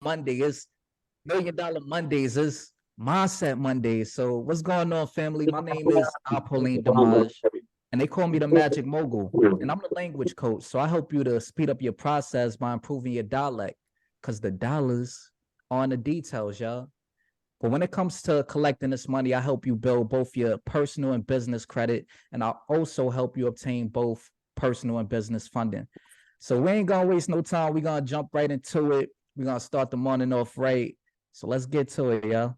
Monday. It's $1 Million Mondays. It's Mindset Mondays. So what's going on, family? My name is Apolline Damaj, and they call me the Magic Mogul. And I'm the language coach. So I help you to speed up your process by improving your dialect, because the dollars are in the details, y'all. But when it comes to collecting this money, I help you build both your personal and business credit, and I'll also help you obtain both personal and business funding. So we ain't gonna waste no time. We're gonna jump right into it. We're gonna start the morning off right. So let's get to it, y'all.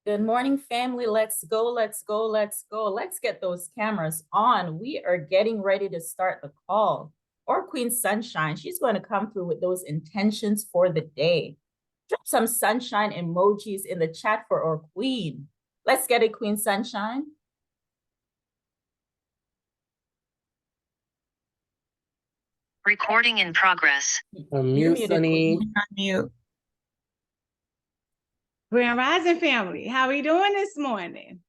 Good morning, family. Let's go, let's go, let's go. Let's get those cameras on. We are getting ready to start the call. Or Queen Sunshine, she's going to come through with those intentions for the day. Drop some sunshine emojis in the chat for our queen. Let's get it, Queen Sunshine. Recording in progress. Unmute, Sunny. Unmute. Grand Rising family, how are we doing this morning?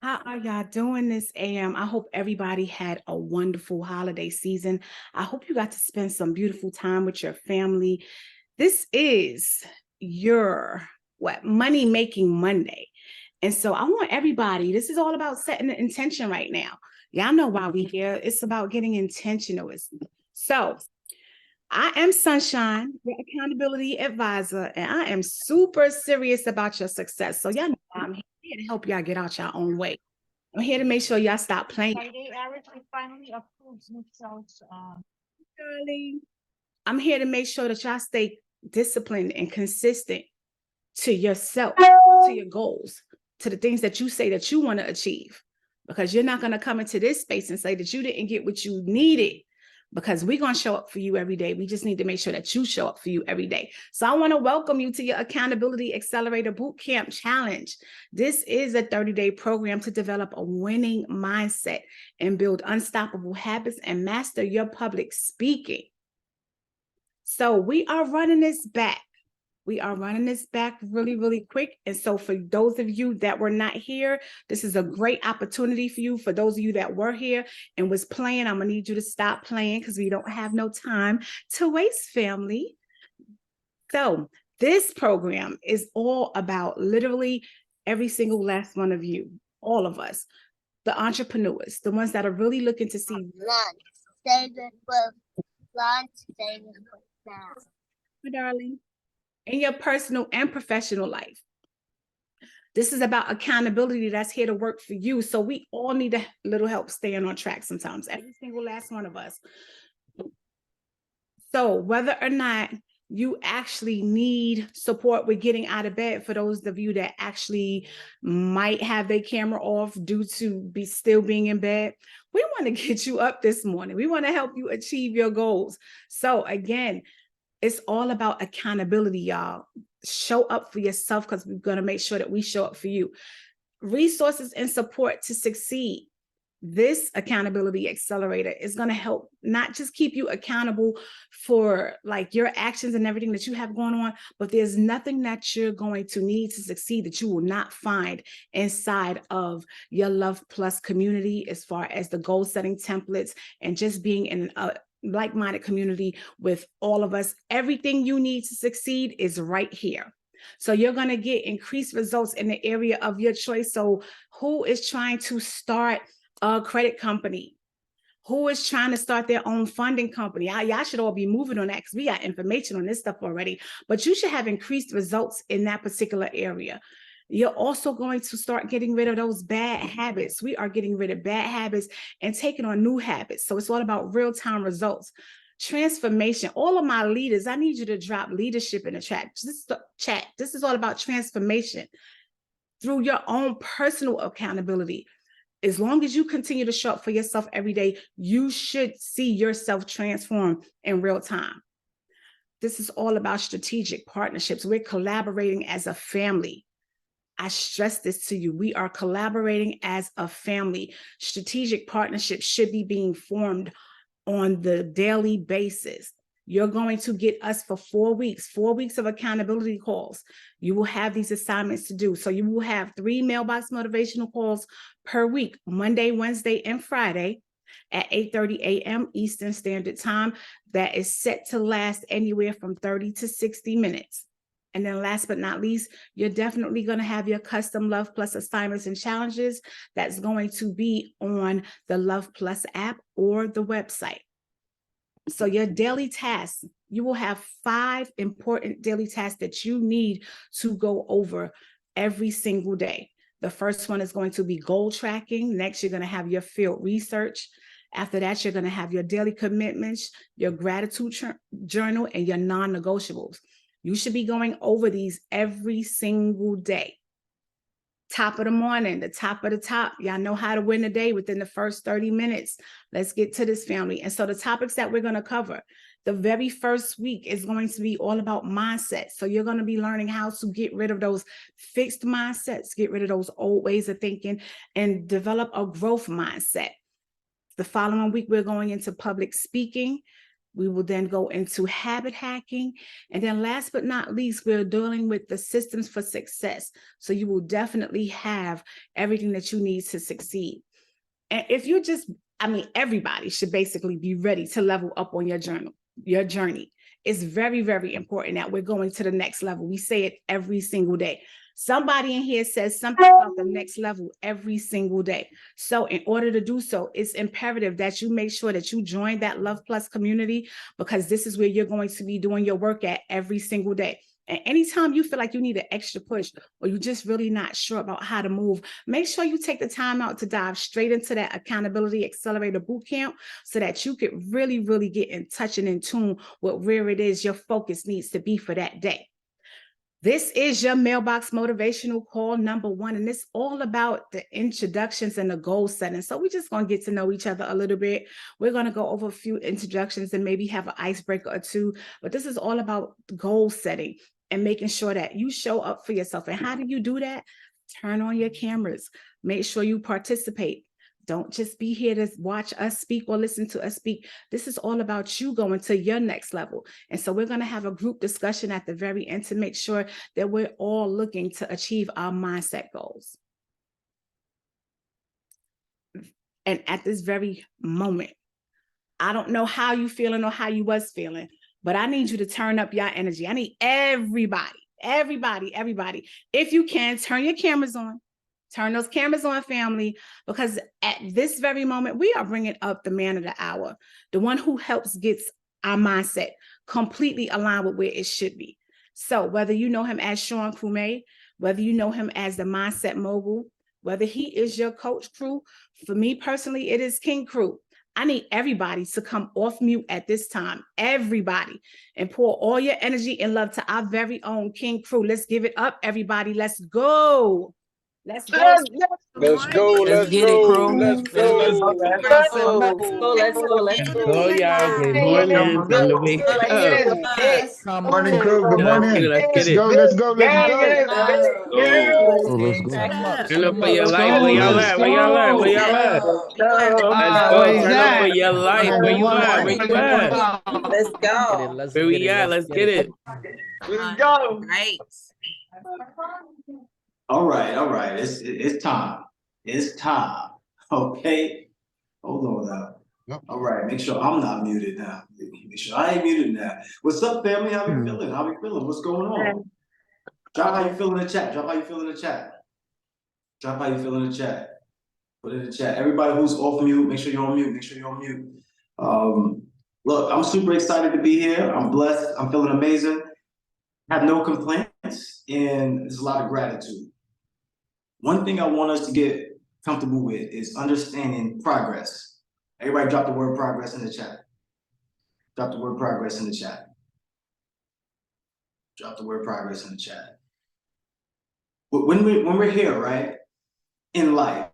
How are y'all doing this AM? I hope everybody had a wonderful holiday season. I hope you got to spend some beautiful time with your family. This is your Money Making Monday. And so I want everybody, this is all about setting the intention right now. Y'all know why we here. It's about getting intentional. So I am Sunshine, your accountability advisor, and I am super serious about your success. So y'all know I'm here to help y'all get out your own way. I'm here to make sure y'all stop playing. I'm here to make sure that y'all stay disciplined and consistent to yourself, to your goals, to the things that you say that you want to achieve. Because you're not going to come into this space and say that you didn't get what you needed, because we're going to show up for you every day. We just need to make sure that you show up for you every day. So I want to welcome you to your Accountability Accelerator Bootcamp Challenge. This is a 30-day program to develop a winning mindset and build unstoppable habits and master your public speaking. So we are running this back. We are running this back really, really quick. And so for those of you that were not here, this is a great opportunity for you. For those of you that were here and was playing, I'm going to need you to stop playing because we don't have no time to waste, family. So this program is all about literally every single last one of you, all of us, the entrepreneurs, the ones that are really looking to see. My darling. In your personal and professional life. This is about accountability that's here to work for you. So we all need a little help staying on track sometimes, every single last one of us. So whether or not you actually need support with getting out of bed, for those of you that actually might have their camera off due to still being in bed, we want to get you up this morning. We want to help you achieve your goals. So again, it's all about accountability, y'all. Show up for yourself because we're going to make sure that we show up for you. Resources and support to succeed. This accountability accelerator is going to help not just keep you accountable for like your actions and everything that you have going on, but there's nothing that you're going to need to succeed that you will not find inside of your Love Plus community, as far as the goal setting templates and just being in a like-minded community with all of us. Everything you need to succeed is right here. So you're going to get increased results in the area of your choice. So who is trying to start a credit company? Who is trying to start their own funding company? Y'all should all be moving on that because we got information on this stuff already, but you should have increased results in that particular area. You're also going to start getting rid of those bad habits. We are getting rid of bad habits and taking on new habits. So it's all about real-time results. Transformation. All of my leaders, I need you to drop leadership in the chat. This is all about transformation through your own personal accountability. As long as you continue to show up for yourself every day, you should see yourself transform in real time. This is all about strategic partnerships. We're collaborating as a family. I stress this to you. We are collaborating as a family. Strategic partnerships should be being formed on the daily basis. You're going to get us for 4 weeks of accountability calls. You will have these assignments to do. So you will have 3 mailbox motivational calls per week, Monday, Wednesday, and Friday at 8:30 a.m. Eastern Standard Time. That is set to last anywhere from 30 to 60 minutes. And then last but not least, you're definitely going to have your custom Luhv Plus assignments and challenges that's going to be on the Luhv Plus app or the website. So your daily tasks, you will have 5 important daily tasks that you need to go over every single day. The first one is going to be goal tracking. Next, you're going to have your field research. After that, you're going to have your daily commitments, your gratitude journal, and your non-negotiables. You should be going over these every single day. Top of the morning, the top of the top. Y'all know how to win the day within the first 30 minutes. Let's get to this, family. And so the topics that we're going to cover, the very first week is going to be all about mindset. So you're going to be learning how to get rid of those fixed mindsets, get rid of those old ways of thinking, and develop a growth mindset. The following week, we're going into public speaking. We will then go into habit hacking. And then last but not least, we're dealing with the systems for success. So you will definitely have everything that you need to succeed. And if you just, everybody should basically be ready to level up on your journey. It's very, very important that we're going to the next level. We say it every single day. Somebody in here says something about the next level every single day. So in order to do so, it's imperative that you make sure that you join that Luhv Plus community, because this is where you're going to be doing your work at every single day. And anytime you feel like you need an extra push, or you're just really not sure about how to move, make sure you take the time out to dive straight into that Accountability Accelerator Bootcamp so that you could really, really get in touch and in tune with where it is your focus needs to be for that day. This is your Mailbox Motivational Call number 1, and it's all about the introductions and the goal setting. So we're just going to get to know each other a little bit. We're going to go over a few introductions and maybe have an icebreaker or two, but this is all about goal setting and making sure that you show up for yourself. And how do you do that? Turn on your cameras. Make sure you participate. Don't just be here to watch us speak or listen to us speak. This is all about you going to your next level. And so we're going to have a group discussion at the very end to make sure that we're all looking to achieve our mindset goals. And at this very moment, I don't know how you feeling or how you was feeling, but I need you to turn up your energy. I need everybody. If you can, turn your cameras on. Turn those cameras on, family, because at this very moment, we are bringing up the man of the hour, the one who helps gets our mindset completely aligned with where it should be. So whether you know him as Sean Kume, whether you know him as the Mindset Mogul, whether he is your coach crew, for me personally, it is King Crew. I need everybody to come off mute at this time, everybody, and pour all your energy and love to our very own King Crew. Let's give it up, everybody. Let's go. Let's go. Let's go. Let's get it, crew. Let's Let's go. get Let's it. Let's Go, y'all. Good morning. Time to wake up. Morning, crew. Good Let's get it. morning. Let's get Let's it. go. Let's go. Let's go. Go. Let's turn them up. Turn up for your Let's life. go. Where y'all Let's at? Where y'all at? Where y'all at? Let's Where go. he's Turn up for at? your life. Where you at? Where you at? Let's go. Let's Where get we it. at? Let's get it. Let's go. Right. All right. It's time. It's time. Okay. Hold on now. Yep. All right. Make sure I'm not muted now. Make sure I ain't muted now. What's up, family? How we feeling? How we feeling? What's going on? Drop how you feel in the chat. Drop how you feel in the chat. Drop how you feel in the chat. Put it in the chat. Everybody who's off mute, make sure you're on mute. Make sure you're on mute. Look, I'm super excited to be here. I'm blessed. I'm feeling amazing. Have no complaints, and there's a lot of gratitude. One thing I want us to get comfortable with is understanding progress. Everybody drop the word progress in the chat. Drop the word progress in the chat. Drop the word progress in the chat. When we're here, right, in life,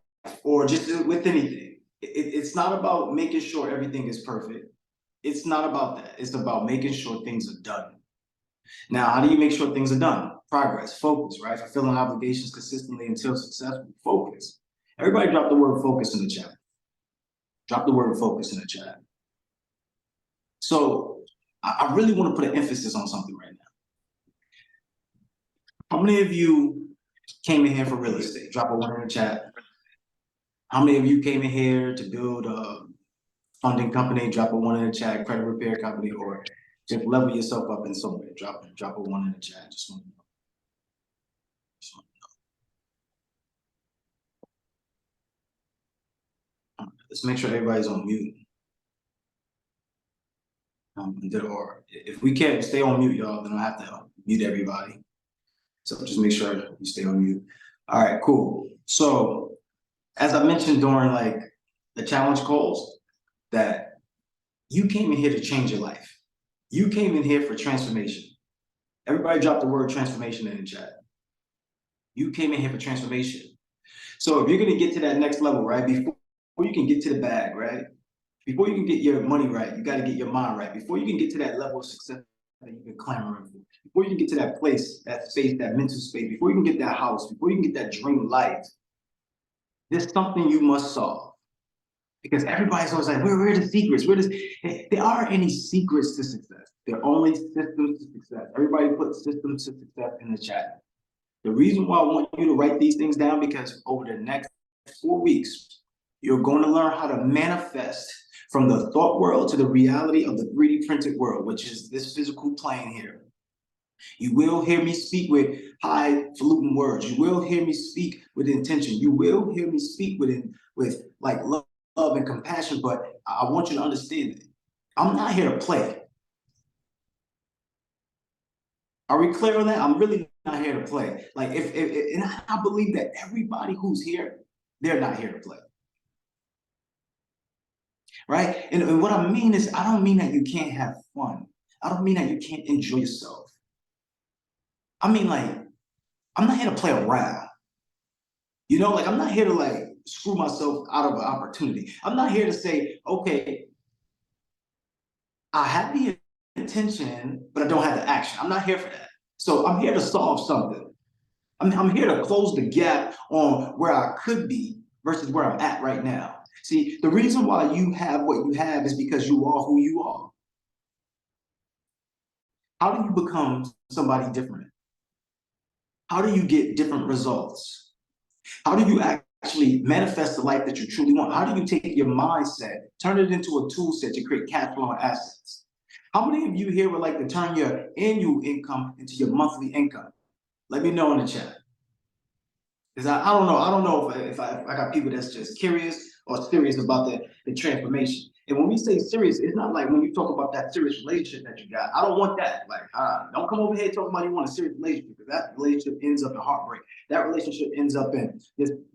or just with anything, it's not about making sure everything is perfect. It's not about that. It's about making sure things are done. Now, how do you make sure things are done? Progress, focus, right? Fulfilling obligations consistently until successful. Focus. Everybody drop the word focus in the chat. Drop the word focus in the chat. So I really want to put an emphasis on something right now. How many of you came in here for real estate? Drop a 1 in the chat. How many of you came in here to build a funding company? Drop a 1 in the chat. Credit repair company, or just level yourself up in some way. Drop a 1 in the chat. Just want to know. Let's make sure everybody's on mute. Or if we can't stay on mute, y'all, then I have to mute everybody. So just make sure you stay on mute. All right, cool. So as I mentioned during like the challenge calls, that you came in here to change your life. You came in here for transformation. Everybody dropped the word transformation in the chat. You came in here for transformation. So if you're gonna get to that next level, right, before you can get to the bag, right? Before you can get your money right, you gotta get your mind right. Before you can get to that level of success that you've been clamoring for, before you can get to that place, that space, that mental space, before you can get that house, before you can get that dream life, there's something you must solve. Because everybody's always like, where are the secrets? There aren't any secrets to success. There are only systems to success. Everybody put systems to success in the chat. The reason why I want you to write these things down, because over the next 4 weeks, you're going to learn how to manifest from the thought world to the reality of the 3D printed world, which is this physical plane here. You will hear me speak with highfalutin words. You will hear me speak with intention. You will hear me speak with like love and compassion, but I want you to understand that I'm not here to play. Are we clear on that? I'm really not here to play. Like and I believe that everybody who's here, they're not here to play. Right? And what I mean is, I don't mean that you can't have fun. I don't mean that you can't enjoy yourself. I mean, like, I'm not here to play around. You know, like, I'm not here to like screw myself out of an opportunity. I'm not here to say, okay, I have the intention, but I don't have the action. I'm not here for that. So I'm here to solve something. I'm here to close the gap on where I could be versus where I'm at right now. See, the reason why you have what you have is because you are who you are. How do you become somebody different? How do you get different results? How do you actually manifest the life that you truly want? How do you take your mindset, turn it into a tool set to create cash flow and assets? How many of you here would like to turn your annual income into your monthly income? Let me know in the chat. Because I don't know. I don't know if I got people that's just curious or serious about the transformation. And when we say serious, it's not like when you talk about that serious relationship that you got. I don't want that. Like, don't come over here talking about you want a serious relationship, because that relationship ends up in heartbreak. That relationship ends up in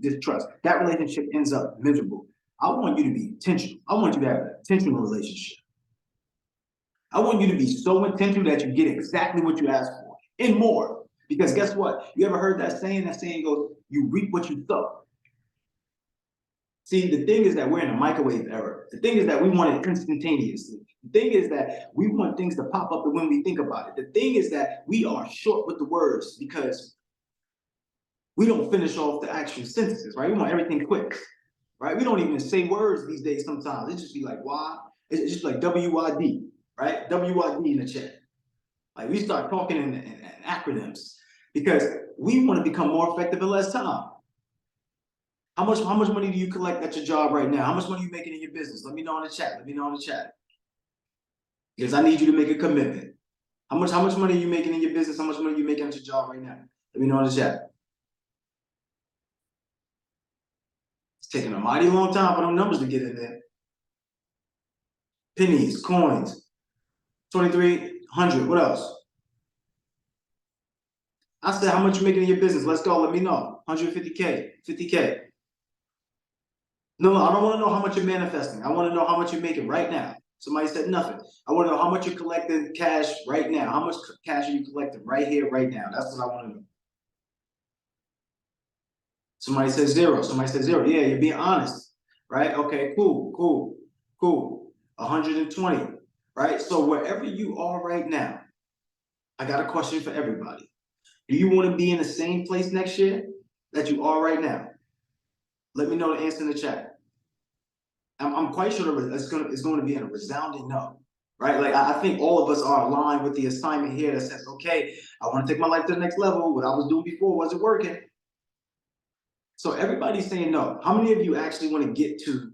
distrust. That relationship ends up miserable. I want you to be intentional. I want you to have an intentional relationship. I want you to be so intentional that you get exactly what you ask for and more. Because guess what? You ever heard that saying? That saying goes, you reap what you sow. See, the thing is that we're in a microwave era. The thing is that we want it instantaneously. The thing is that we want things to pop up when we think about it. The thing is that we are short with the words because we don't finish off the actual sentences, right? We want everything quick, right? We don't even say words these days sometimes. It just be like, why? It's just like W-Y-D, right? W-Y-D in the chat. Like, we start talking in acronyms because we want to become more effective in less time. How much money do you collect at your job right now? How much money are you making in your business? Let me know in the chat. Let me know in the chat. Because I need you to make a commitment. How much money are you making in your business? How much money are you making at your job right now? Let me know in the chat. It's taking a mighty long time for them numbers to get in there. Pennies, coins, 2,300. What else? I said, how much you making in your business? Let's go. Let me know. 150K, 50K. No, I don't want to know how much you're manifesting. I want to know how much you're making right now. Somebody said nothing. I want to know how much you're collecting cash right now. How much cash are you collecting right here, right now? That's what I want to know. Somebody says zero. Somebody says zero. Yeah, you're being honest, right? Okay, cool. 120, right? So wherever you are right now, I got a question for everybody. Do you want to be in the same place next year that you are right now? Let me know the answer in the chat. I'm quite sure it's going to be in a resounding no. right? Like I think all of us are aligned with the assignment here that says, okay, I want to take my life to the next level. What I was doing before wasn't working. So everybody's saying no. How many of you actually want to get to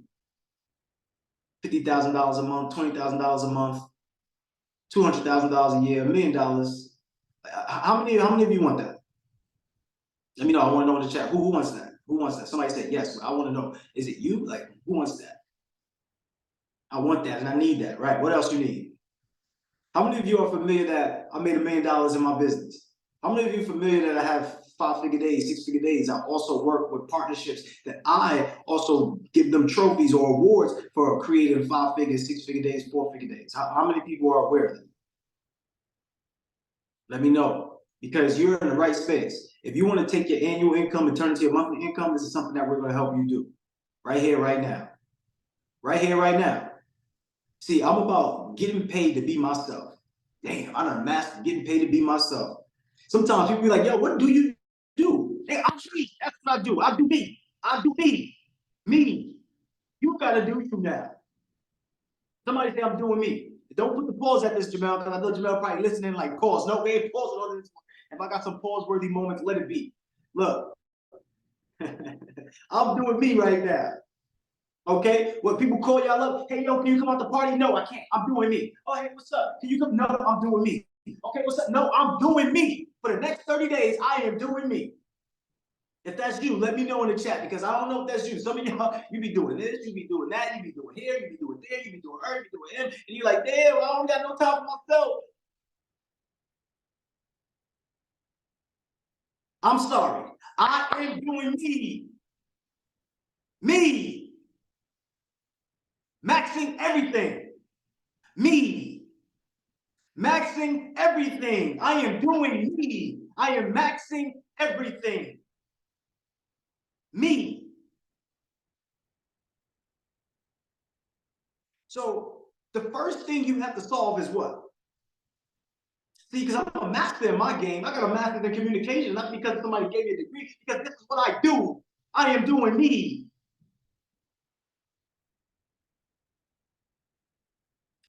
$50,000 a month, $20,000 a month, $200,000 a year, $1 million? How many of you want that? Let me know. I want to know in the chat. Who wants that? Who wants that? Somebody said yes. I want to know. Is it you? Like, who wants that? I want that and I need that, right? What else you need? How many of you are familiar that I made $1 million in my business? How many of you are familiar that I have 5-figure days, 6-figure days? I also work with partnerships that I also give them trophies or awards for creating 5-figure, 6-figure days, 4-figure days. How many people are aware of that? Let me know, because you're in the right space. If you want to take your annual income and turn it to your monthly income, this is something that we're going to help you do right here, right now. Right here, right now. See, I'm about getting paid to be myself. Damn, I done mastered getting paid to be myself. Sometimes people be like, yo, what do you do? Hey, I'm me. That's what I do. I do me. I do me. Me. You gotta do you now. Somebody say I'm doing me. Don't put the pause at this, Jamel, because I know Jamel probably listening like pause. No, we ain't pausing on this one. If I got some pause-worthy moments, let it be. Look, I'm doing me right now. Okay, when people call y'all up, hey, yo, can you come out the party? No, I can't. I'm doing me. Oh, hey, what's up? Can you come? No, I'm doing me. Okay, what's up? No, I'm doing me. For the next 30 days, I am doing me. If that's you, let me know in the chat, because I don't know if that's you. Some of y'all, you be doing this, you be doing that, you be doing here, you be doing there, you be doing her, you be doing him, and you're like, damn, I don't got no time for myself. I'm sorry. I am doing me. Me. Maxing everything. Me. Maxing everything. I am doing me. I am maxing everything. Me. So the first thing you have to solve is what? See, because I'm a master in my game. I got a master in communication, not because somebody gave me a degree, because this is what I do. I am doing me.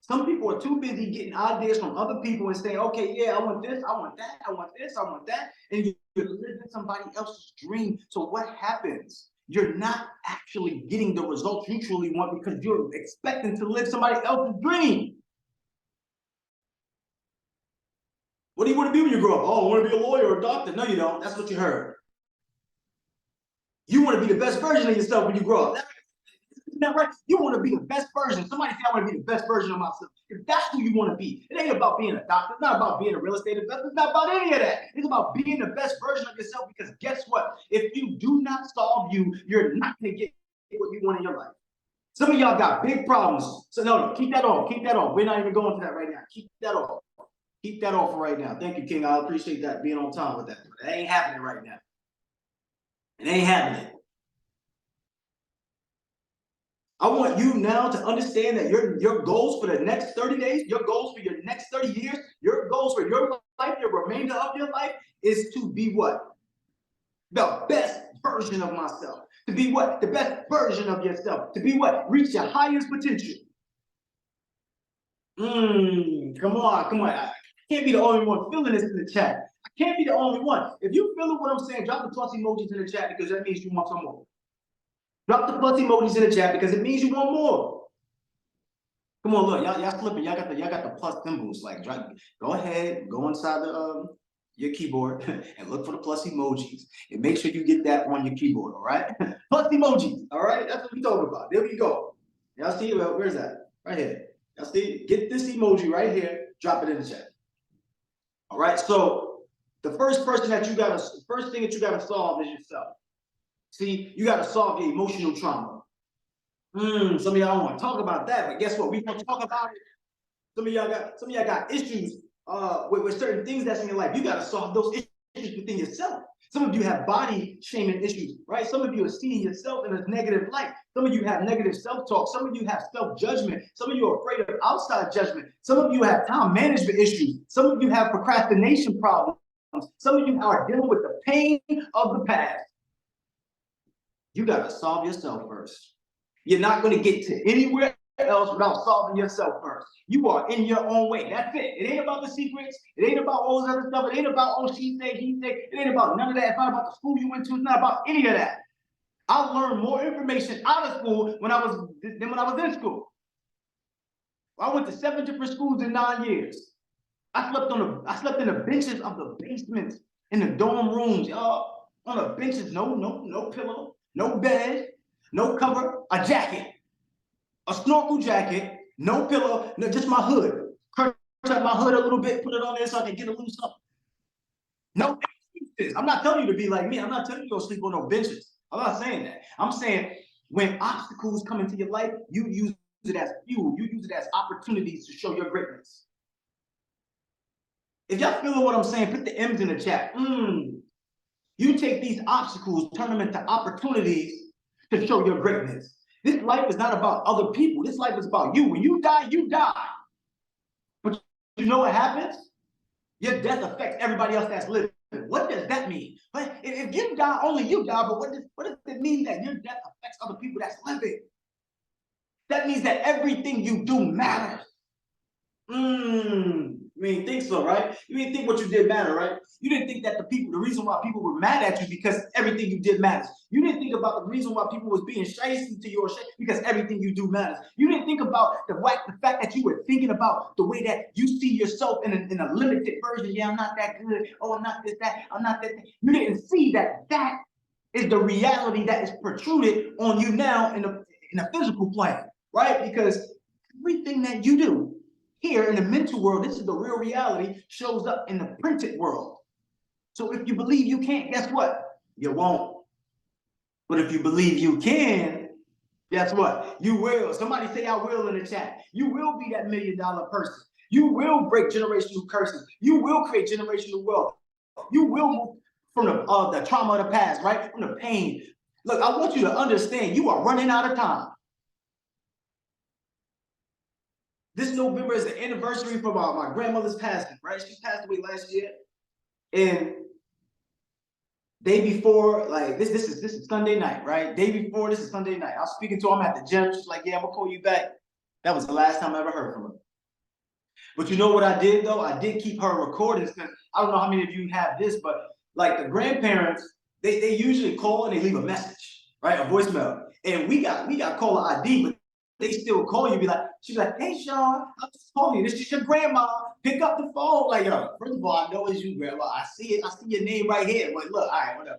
Some people are too busy getting ideas from other people and saying, okay, yeah, I want this, I want that, I want this, I want that. And you're living somebody else's dream. So what happens? You're not actually getting the results you truly want because you're expecting to live somebody else's dream. What do you want to be when you grow up? Oh, I want to be a lawyer or a doctor. No, you don't. That's what you heard. You want to be the best version of yourself when you grow up. Isn't that right? You want to be the best version. Somebody say, I want to be the best version of myself. If that's who you want to be, it ain't about being a doctor. It's not about being a real estate investor. It's not about any of that. It's about being the best version of yourself, because guess what? If you do not solve you, you're not going to get what you want in your life. Some of y'all got big problems. So no, keep that off. Keep that off. We're not even going to that right now. Keep that off. Keep that off for right now. Thank you, King. I appreciate that, being on time with that. But it ain't happening right now. It ain't happening. I want you now to understand that your goals for the next 30 days, your goals for your next 30 years, your goals for your life, your remainder of your life is to be what? The best version of myself. To be what? The best version of yourself. To be what? Reach your highest potential. Come on, come on. I can't be the only one feeling this in the chat. I can't be the only one. If you feeling what I'm saying, drop the plus emojis in the chat, because that means you want some more. Drop the plus emojis in the chat, because it means you want more. Come on, look, y'all flipping. Y'all got the plus symbols. Like, go ahead, go inside the your keyboard and look for the plus emojis, and make sure you get that on your keyboard. All right, plus emojis. All right, that's what we talking about. There we go. Y'all see? Well, where's that? Right here. Y'all see? Get this emoji right here. Drop it in the chat. All right. So the first thing that you gotta solve is yourself. See, you gotta solve your emotional trauma. Some of y'all don't want to talk about that, but guess what? We gonna talk about it. Some of y'all got issues with certain things that's in your life. You gotta solve those issues within yourself. Some of you have body shaming issues, right? Some of you are seeing yourself in a negative light. Some of you have negative self-talk. Some of you have self-judgment. Some of you are afraid of outside judgment. Some of you have time management issues. Some of you have procrastination problems. Some of you are dealing with the pain of the past. You gotta solve yourself first. You're not going to get to anywhere else without solving yourself first. You are in your own way. That's it. It ain't about the secrets. It ain't about all this other stuff. It ain't about, oh, she said, he said. It ain't about none of that. It's not about the school you went to. It's not about any of that. I learned more information out of school than when I was in school. I went to 7 different schools in 9 years. I slept in the benches of the basements, in the dorm rooms, y'all. On the benches, no pillow, no bed, no cover, a jacket. A snorkel jacket, no pillow, no, just my hood. Crunch up my hood a little bit, put it on there so I can get a little something. No excuses. I'm not telling you to be like me. I'm not telling you to go sleep on no benches. I'm not saying that. I'm saying when obstacles come into your life, you use it as fuel. You use it as opportunities to show your greatness. If y'all feeling what I'm saying, put the M's in the chat. You take these obstacles, turn them into opportunities to show your greatness. This life is not about other people. This life is about you. When you die, you die. But you know what happens? Your death affects everybody else that's living. What does that mean? But if you die, only you die. But what does it mean that your death affects other people that's living? That means that everything you do matters. You didn't think so, right? You didn't think what you did matter, right? You didn't think that the reason why people were mad at you because everything you did matters. You didn't think about the reason why people was being shysty to you or because everything you do matters. You didn't think about the fact that you were thinking about the way that you see yourself in a limited version. Yeah, I'm not that good. Oh, I'm not this, that. I'm not that. You didn't see that is the reality that is protruded on you now in a physical plane, right? Because everything that you do here in the mental world, this is the real reality, shows up in the printed world. So if you believe you can't, guess what? You won't. But if you believe you can, guess what? You will. Somebody say I will in the chat. You will be that $1 million person. You will break generational curses. You will create generational wealth. You will move from the trauma of the past, right? From the pain. Look, I want you to understand you are running out of time. This November is the anniversary for my grandmother's passing, right? She passed away last year. And day before, like this is Sunday night, right? Day before, this is Sunday night. I was speaking to her, I'm at the gym. She's like, yeah, I'm gonna call you back. That was the last time I ever heard from her. But you know what I did though? I did keep her recordings because I don't know how many of you have this, but like the grandparents, they usually call and they leave a message, right? A voicemail. And we got caller ID, but they still call you, be like, she's like, hey Sean, I'm just calling you. This is your grandma. Pick up the phone. Like, yo, first of all, I know it's you, grandma. I see it. I see your name right here. But look, all right, whatever.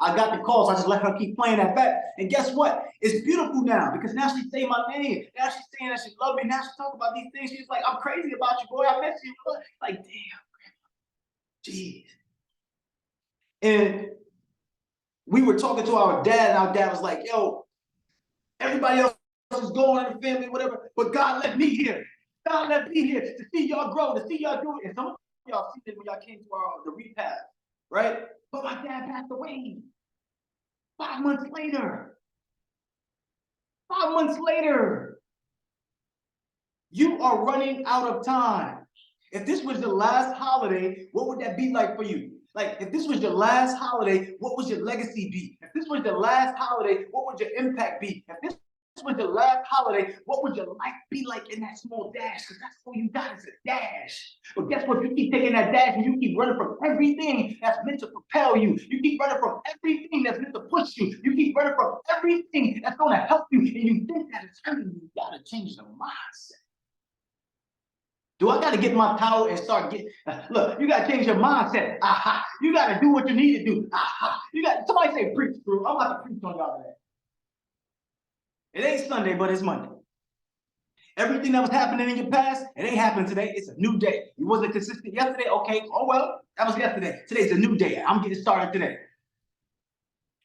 I got the call, so I just let her keep playing that back. And guess what? It's beautiful now because now she's saying my name. Now she's saying that she loves me. Now she's talking about these things. She's like, I'm crazy about you, boy. I miss you. Like, damn, jeez. And we were talking to our dad, and our dad was like, yo, everybody else is going in the family, whatever, but God let me here. God let me here to see y'all grow, to see y'all do it. And some of y'all see this when y'all came to the repast, right? But my dad passed away 5 months later. 5 months later. You are running out of time. If this was the last holiday, what would that be like for you? Like, if this was your last holiday, what would your legacy be? If this was the last holiday, what would your impact be? If this was the last holiday, what would your life be like in that small dash? Because that's all you got is a dash. But guess what? You keep taking that dash and you keep running from everything that's meant to propel you. You keep running from everything that's meant to push you. You keep running from everything that's going to help you. And you think that it's hurting you. You got to change the mindset. Do I got to get my power and start getting, look, you got to change your mindset. Aha. You got to do what you need to do. Aha. You got, somebody say preach, bro. I'm about to preach on y'all today. It ain't Sunday, but it's Monday. Everything that was happening in your past, it ain't happening today. It's a new day. You wasn't consistent yesterday. Okay. Oh, well, that was yesterday. Today's a new day. I'm getting started today.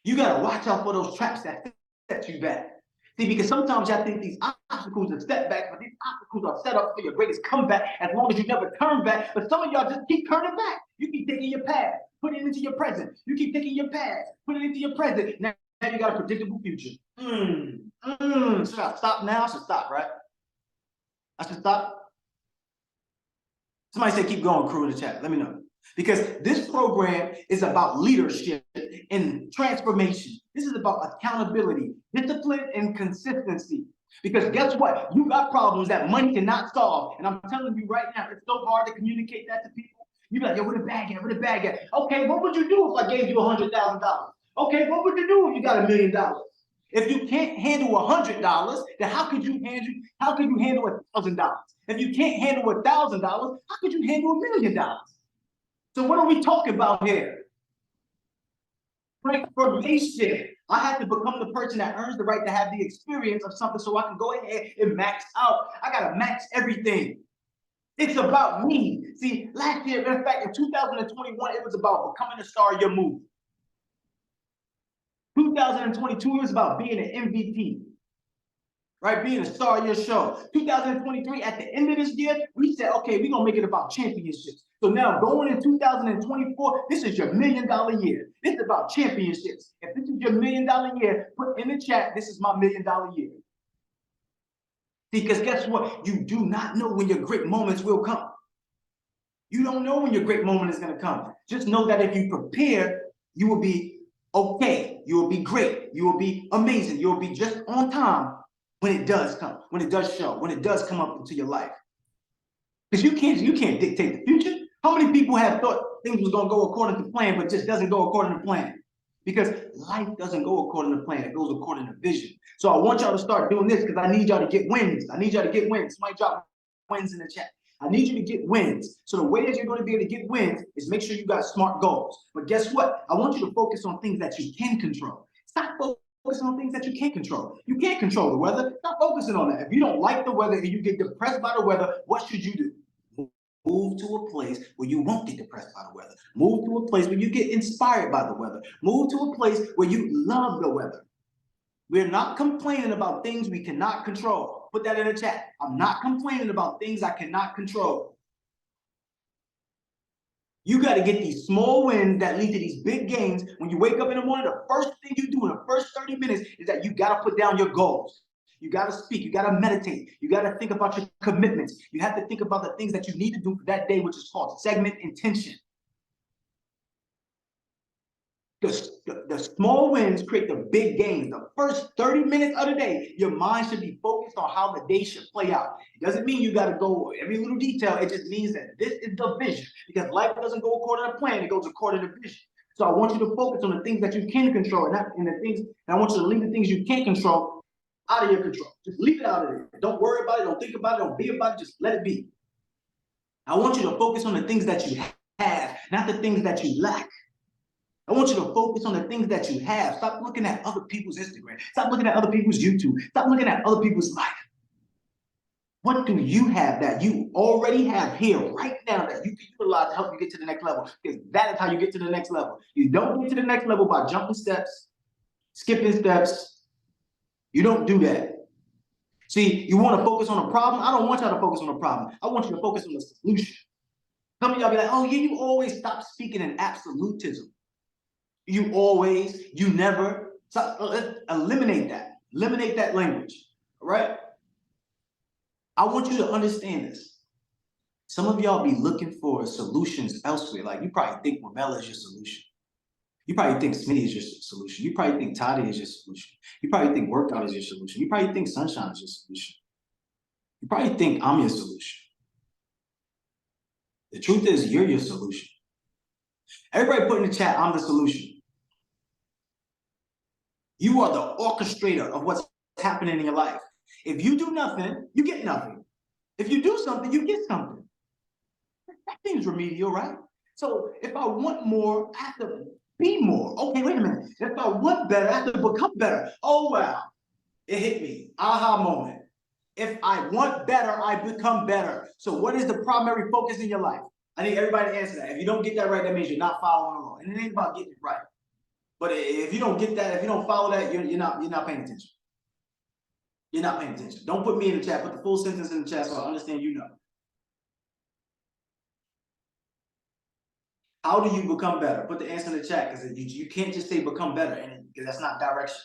You got to watch out for those traps that set you back. See, because sometimes y'all think these obstacles are setbacks, but these obstacles are set up for your greatest comeback as long as you never turn back. But some of y'all just keep turning back. You keep taking your past, put it into your present. You keep taking your past, put it into your present. Now you got a predictable future. Should I stop now? I should stop, right? I should stop. Somebody say keep going, crew in the chat. Let me know. Because this program is about leadership and transformation. This is about accountability, discipline, and consistency. Because guess what? You got problems that money cannot solve. And I'm telling you right now, it's so hard to communicate that to people. You be like, yo, where the bag at? Where the bag at? Okay, what would you do if I gave you $100,000? Okay, what would you do if you got $1 million? If you can't handle $100, then how could you handle $1,000? If you can't handle $1,000, how could you handle $1 million? So what are we talking about here? Transformation. I had to become the person that earns the right to have the experience of something so I can go ahead and max out. I gotta max everything. It's about me. See, last year, in fact, in 2021, it was about becoming a star of your movie. 2022 is about being an MVP, right? Being a star of your show. 2023, at the end of this year, we said, okay, we're gonna make it about championships. So now going in 2024, this is your $1 million year. This is about championships. If this is your $1 million year, put in the chat, this is my $1 million year. Because guess what? You do not know when your great moments will come. You don't know when your great moment is gonna come. Just know that if you prepare, you will be okay. You will be great. You will be amazing. You will be just on time when it does come, when it does show, when it does come up into your life. Because you can't dictate the future. How many people have thought things was gonna go according to plan, but just doesn't go according to plan? Because life doesn't go according to plan, it goes according to vision. So I want y'all to start doing this because I need y'all to get wins. I need y'all to get wins. Somebody drop wins in the chat. I need you to get wins. So the way that you're going to be able to get wins is make sure you got smart goals. But guess what? I want you to focus on things that you can control. Stop focusing on things that you can't control. You can't control the weather. Stop focusing on that. If you don't like the weather and you get depressed by the weather, what should you do? Move to a place where you won't get depressed by the weather. Move to a place where you get inspired by the weather. Move to a place where you love the weather. We're not complaining about things we cannot control. Put that in the chat. I'm not complaining about things I cannot control. You got to get these small wins that lead to these big gains. When you wake up in the morning, the first thing you do in the first 30 minutes is that you got to put down your goals. You got to speak. You got to meditate. You got to think about your commitments. You have to think about the things that you need to do for that day, which is called segment intention. The small wins create the big gains. The first 30 minutes of the day, your mind should be focused on how the day should play out. It doesn't mean you got to go every little detail. It just means that this is the vision. Because life doesn't go according to plan. It goes according to vision. So I want you to focus on the things that you can control, and I want you to leave the things you can't control out of your control. Just leave it out of there. Don't worry about it. Don't think about it. Don't be about it. Just let it be. I want you to focus on the things that you have, not the things that you lack. I want you to focus on the things that you have. Stop looking at other people's Instagram. Stop looking at other people's YouTube. Stop looking at other people's life. What do you have that you already have here right now that you can utilize to help you get to the next level? Because that is how you get to the next level. You don't get to the next level by jumping steps, skipping steps. You don't do that. See, you want to focus on a problem? I don't want y'all to focus on a problem. I want you to focus on the solution. Some of y'all be like, oh yeah, you always stop speaking in absolutism. You always, you never. So, eliminate that. Eliminate that language. All right? I want you to understand this. Some of y'all be looking for solutions elsewhere. Like you probably think Ramella is your solution. You probably think Smitty is your solution. You probably think Toddy is your solution. You probably think workout is your solution. You probably think sunshine is your solution. You probably think I'm your solution. The truth is, you're your solution. Everybody put in the chat, I'm the solution. You are the orchestrator of what's happening in your life. If you do nothing, you get nothing. If you do something, you get something. That seems remedial, right? So if I want more, I have to be more. Okay, wait a minute. If I want better, I have to become better. Oh, wow. It hit me. Aha moment. If I want better, I become better. So what is the primary focus in your life? I need everybody to answer that. If you don't get that right, that means you're not following along. And it ain't about getting it right. But if you don't get that, if you don't follow that, you're not paying attention. You're not paying attention. Don't put me in the chat. Put the full sentence in the chat so I understand you know. How do you become better? Put the answer in the chat because you can't just say become better because that's not direction.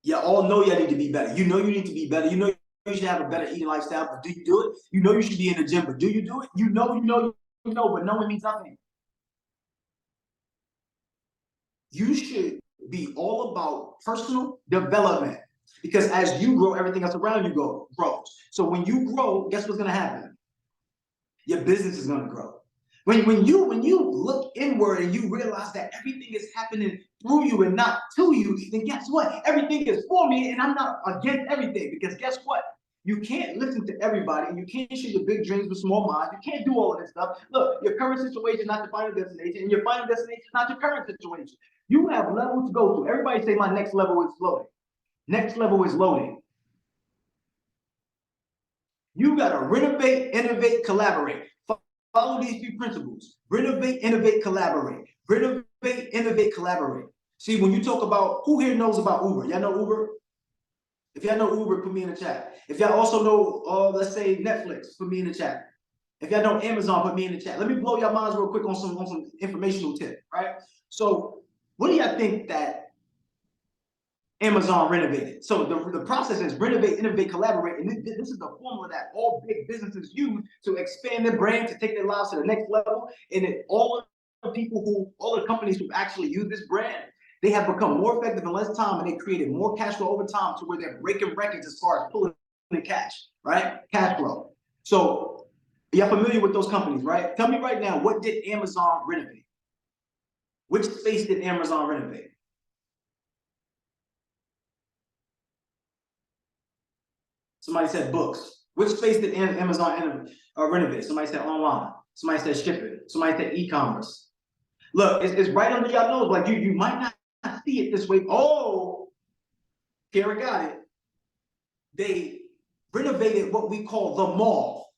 You all know you need to be better. You know you need to be better. You know you should have a better eating lifestyle, but do you do it? You know you should be in the gym, but do you do it? You know, but knowing means nothing. You should be all about personal development. Because as you grow, everything else around you grows. So when you grow, guess what's gonna happen? Your business is gonna grow. When you look inward and you realize that everything is happening through you and not to you, then guess what? Everything is for me and I'm not against everything. Because guess what? You can't listen to everybody and you can't share your big dreams with small minds. You can't do all of this stuff. Look, your current situation is not your final destination, and your final destination is not your current situation. You have levels to go through. Everybody say my next level is loading. Next level is loading. You got to renovate, innovate, collaborate. Follow these few principles. Renovate, innovate, collaborate. Renovate, innovate, collaborate. See, when you talk about, who here knows about Uber? Y'all know Uber? If y'all know Uber, put me in the chat. If y'all also know, let's say Netflix, put me in the chat. If y'all know Amazon, put me in the chat. Let me blow your minds real quick on some informational tip, right? So what do y'all think that Amazon renovated? So the process is renovate, innovate, collaborate. And this is the formula that all big businesses use to expand their brand, to take their lives to the next level. And then all the companies who actually use this brand, they have become more effective in less time, and they created more cash flow over time to where they're breaking records as far as pulling the cash, right? Cash flow. So you're familiar with those companies, right? Tell me right now, what did Amazon renovate? Which space did Amazon renovate? Somebody said books. Which space did Amazon renovate? Somebody said online. Somebody said shipping. Somebody said e-commerce. Look, it's right under your nose. Like you might not see it this way. Oh, Kara got it. They renovated what we call the mall.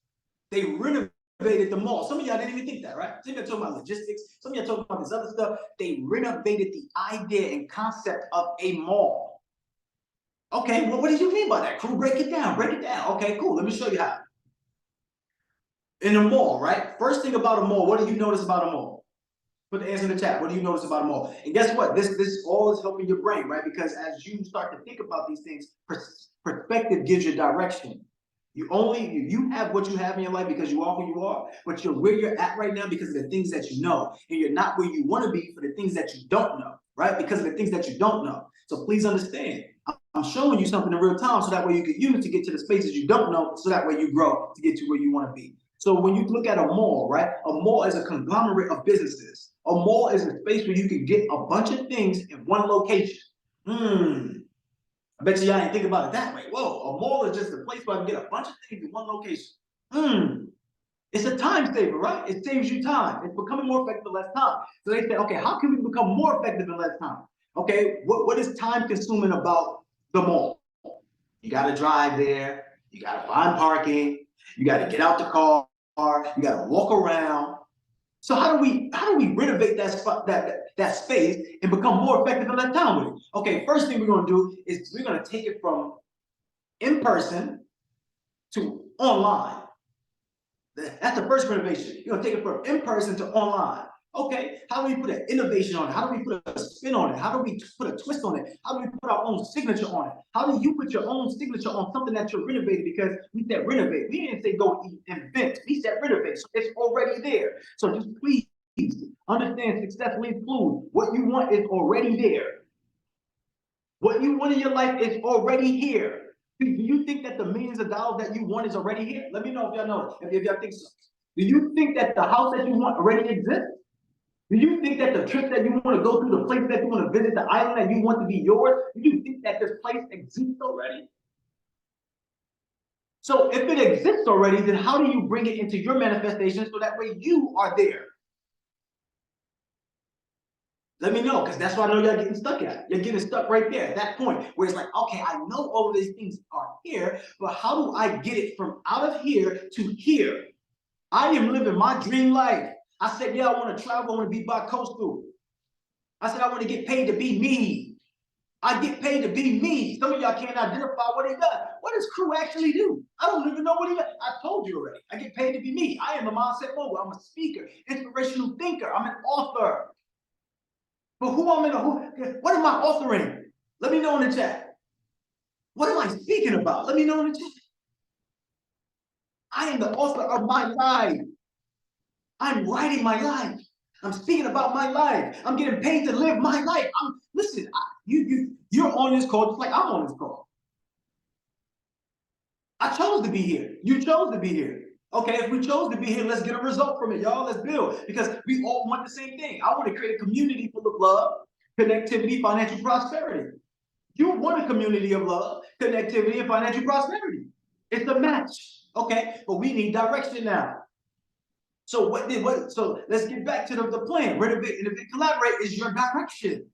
They renovated the mall. Some of y'all didn't even think that, right? Some of y'all talking about logistics. Some of y'all talking about this other stuff. They renovated the idea and concept of a mall. Okay, well, what did you mean by that? Crew, break it down. Break it down. Okay, cool. Let me show you how. In a mall, right? First thing about a mall, what do you notice about a mall? Put the answer in the chat. What do you notice about a mall? And guess what? This all is helping your brain, right? Because as you start to think about these things, perspective gives you direction. You have what you have in your life because you are who you are, but you're where you're at right now because of the things that you know, and you're not where you want to be for the things that you don't know, right? Because of the things that you don't know. So please understand, I'm showing you something in real time so that way you can use it to get to the spaces you don't know, so that way you grow to get to where you want to be. So when you look at a mall, right? A mall is a conglomerate of businesses. A mall is a space where you can get a bunch of things in one location. I bet you y'all didn't think about it that way. Whoa, a mall is just a place where I can get a bunch of things in one location. It's a time saver, right? It saves you time. It's becoming more effective in less time. So they said, okay, how can we become more effective in less time? Okay, what is time consuming about the mall? You got to drive there. You got to find parking. You got to get out the car. You got to walk around. So how do we renovate that space and become more effective in that time with it? Okay, first thing we're going to do is we're going to take it from in person to online. That's the first renovation. You're going to take it from in person to online. Okay, how do we put an innovation on it? How do we put a spin on it? How do we put a twist on it? How do we put our own signature on it? How do you put your own signature on something that you're renovating? Because we said renovate. We didn't say go invent. We said renovate. So it's already there. So just please understand success leads fluid. What you want is already there. What you want in your life is already here. Do you think that the millions of dollars that you want is already here? Let me know if y'all know. If y'all think so. Do you think that the house that you want already exists? Do you think that the trip that you want to go through, the place that you want to visit, the island that you want to be yours, do you think that this place exists already? So if it exists already, then how do you bring it into your manifestation so that way you are there? Let me know, because that's what I know y'all getting stuck at. You're getting stuck right there at that point where it's like, okay, I know all of these things are here, but how do I get it from out of here to here? I am living my dream life. I said, yeah, I want to travel, I want to be bi-coastal. I said, I want to get paid to be me. I get paid to be me. Some of y'all can't identify what he does. What does Crew actually do? I don't even know what he does. I told you already. I get paid to be me. I am a mindset mogul. I'm a speaker, inspirational thinker. I'm an author. But what am I authoring? Let me know in the chat. What am I speaking about? Let me know in the chat. I am the author of my life. I'm writing my life. I'm speaking about my life. I'm getting paid to live my life. Listen, you're on this call just like I'm on this call. I chose to be here. You chose to be here. Okay, if we chose to be here, let's get a result from it, y'all. Let's build, because we all want the same thing. I want to create a community full of love, connectivity, financial prosperity. You want a community of love, connectivity, and financial prosperity. It's a match. Okay, but we need direction now. So so let's get back to the plan. Renovate, innovate, collaborate is your direction.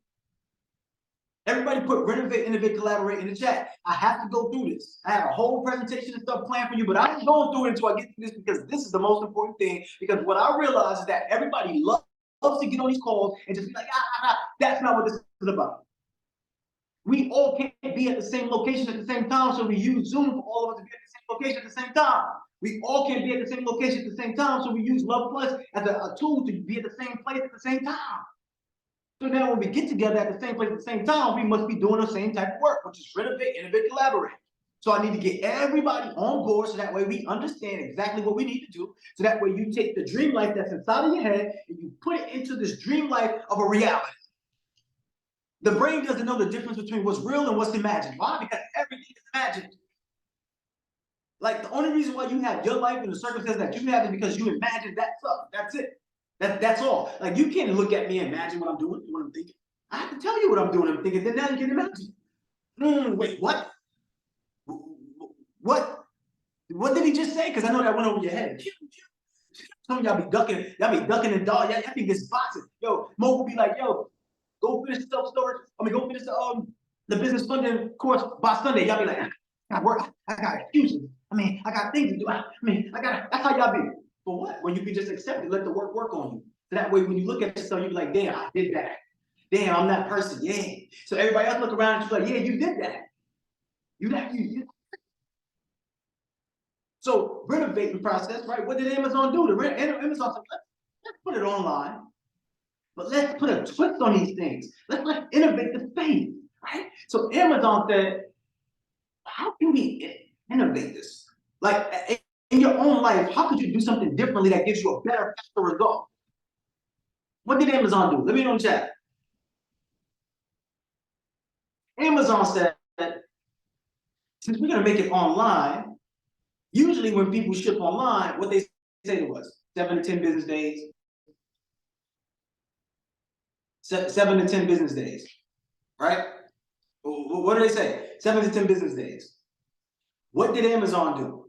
Everybody put renovate, innovate, collaborate in the chat. I have to go through this. I have a whole presentation and stuff planned for you, but I ain't going through it until I get through this, because this is the most important thing. Because what I realize is that everybody loves to get on these calls and just be like, that's not what this is about. We all can't be at the same location at the same time, so we use Zoom for all of us to be at the same location at the same time. We all can't be at the same location at the same time, so we use Love Plus as a tool to be at the same place at the same time. So now when we get together at the same place at the same time, we must be doing the same type of work, which is renovate, innovate, collaborate. So I need to get everybody on board, so that way we understand exactly what we need to do. So that way you take the dream life that's inside of your head and you put it into this dream life of a reality. The brain doesn't know the difference between what's real and what's imagined. Why? Because everything is imagined. Like, the only reason why you have your life and the circumstances that you have is because you imagine that stuff. That's it. That's all. Like, you can't look at me and imagine what I'm doing, what I'm thinking. I have to tell you what I'm doing and thinking, then now you can imagine. Wait, what? What did he just say? Because I know that went over your head. Some of y'all be ducking and dodging. Y'all think this is boxing. Yo, Mogul be like, yo, go finish the self-storage. Go finish the business funding course by Sunday. Y'all be like, I got work. I got excuses. I got things to do. That's how y'all be. For what? When you can just accept it, let the work on you. So that way, when you look at yourself, you be like, damn, I did that. Damn, I'm that person. Yeah. So everybody else look around and you're like, yeah, you did that. You. So renovating process, right? What did Amazon do? Amazon said, let's put it online, but let's put a twist on these things. Let's innovate the space, right? So Amazon said, how can we innovate this? Like, in your own life, how could you do something differently that gives you a better, faster result? What did Amazon do? Let me know in chat. Amazon said, since we're gonna make it online, usually when people ship online, what they say to us, 7 to 10 business days. 7 to 10 business days, right? What do they say? 7 to 10 business days. What did Amazon do?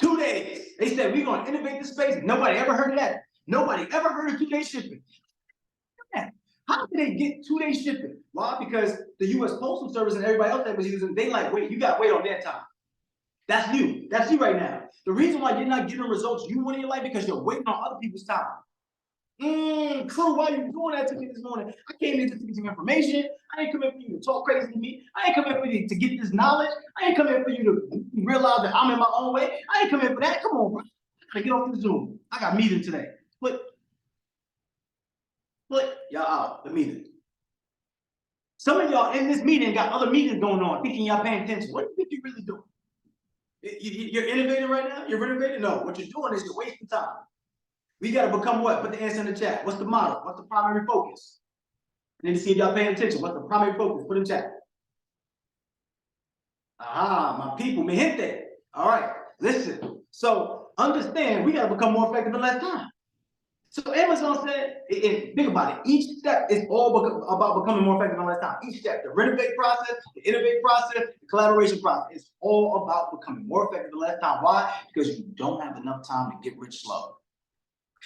2 days. They said, we're going to innovate the space. Nobody ever heard of that. Nobody ever heard of 2-day shipping. How did they get 2-day shipping? Why? Because the U.S. Postal Service and everybody else that was using, they like, wait, you got to wait on their time. That's you. That's you right now. The reason why you're not getting results you want in your life because you're waiting on other people's time. Crew, why you doing that to me this morning? I came in just to get some information. I ain't come here for you to talk crazy to me. I ain't come here for you to get this knowledge. I ain't come here for you to realize that I'm in my own way. I ain't come here for that. Come on, bro. I gotta get off the Zoom. I got a meeting today. But y'all out the meeting. Some of y'all in this meeting got other meetings going on, thinking y'all paying attention. What do you think you're really doing? You're innovating right now? You're renovating? No, what you're doing is you're wasting time. We got to become what? Put the answer in the chat. What's the model? What's the primary focus? I need to see if y'all paying attention. What's the primary focus? Put in chat. My people, mi gente. All right, listen. So understand, we got to become more effective in less time. So Amazon said, and think about it, each step is all about becoming more effective in less time. Each step, the renovate process, the innovate process, the collaboration process, it's all about becoming more effective in less time. Why? Because you don't have enough time to get rich slow.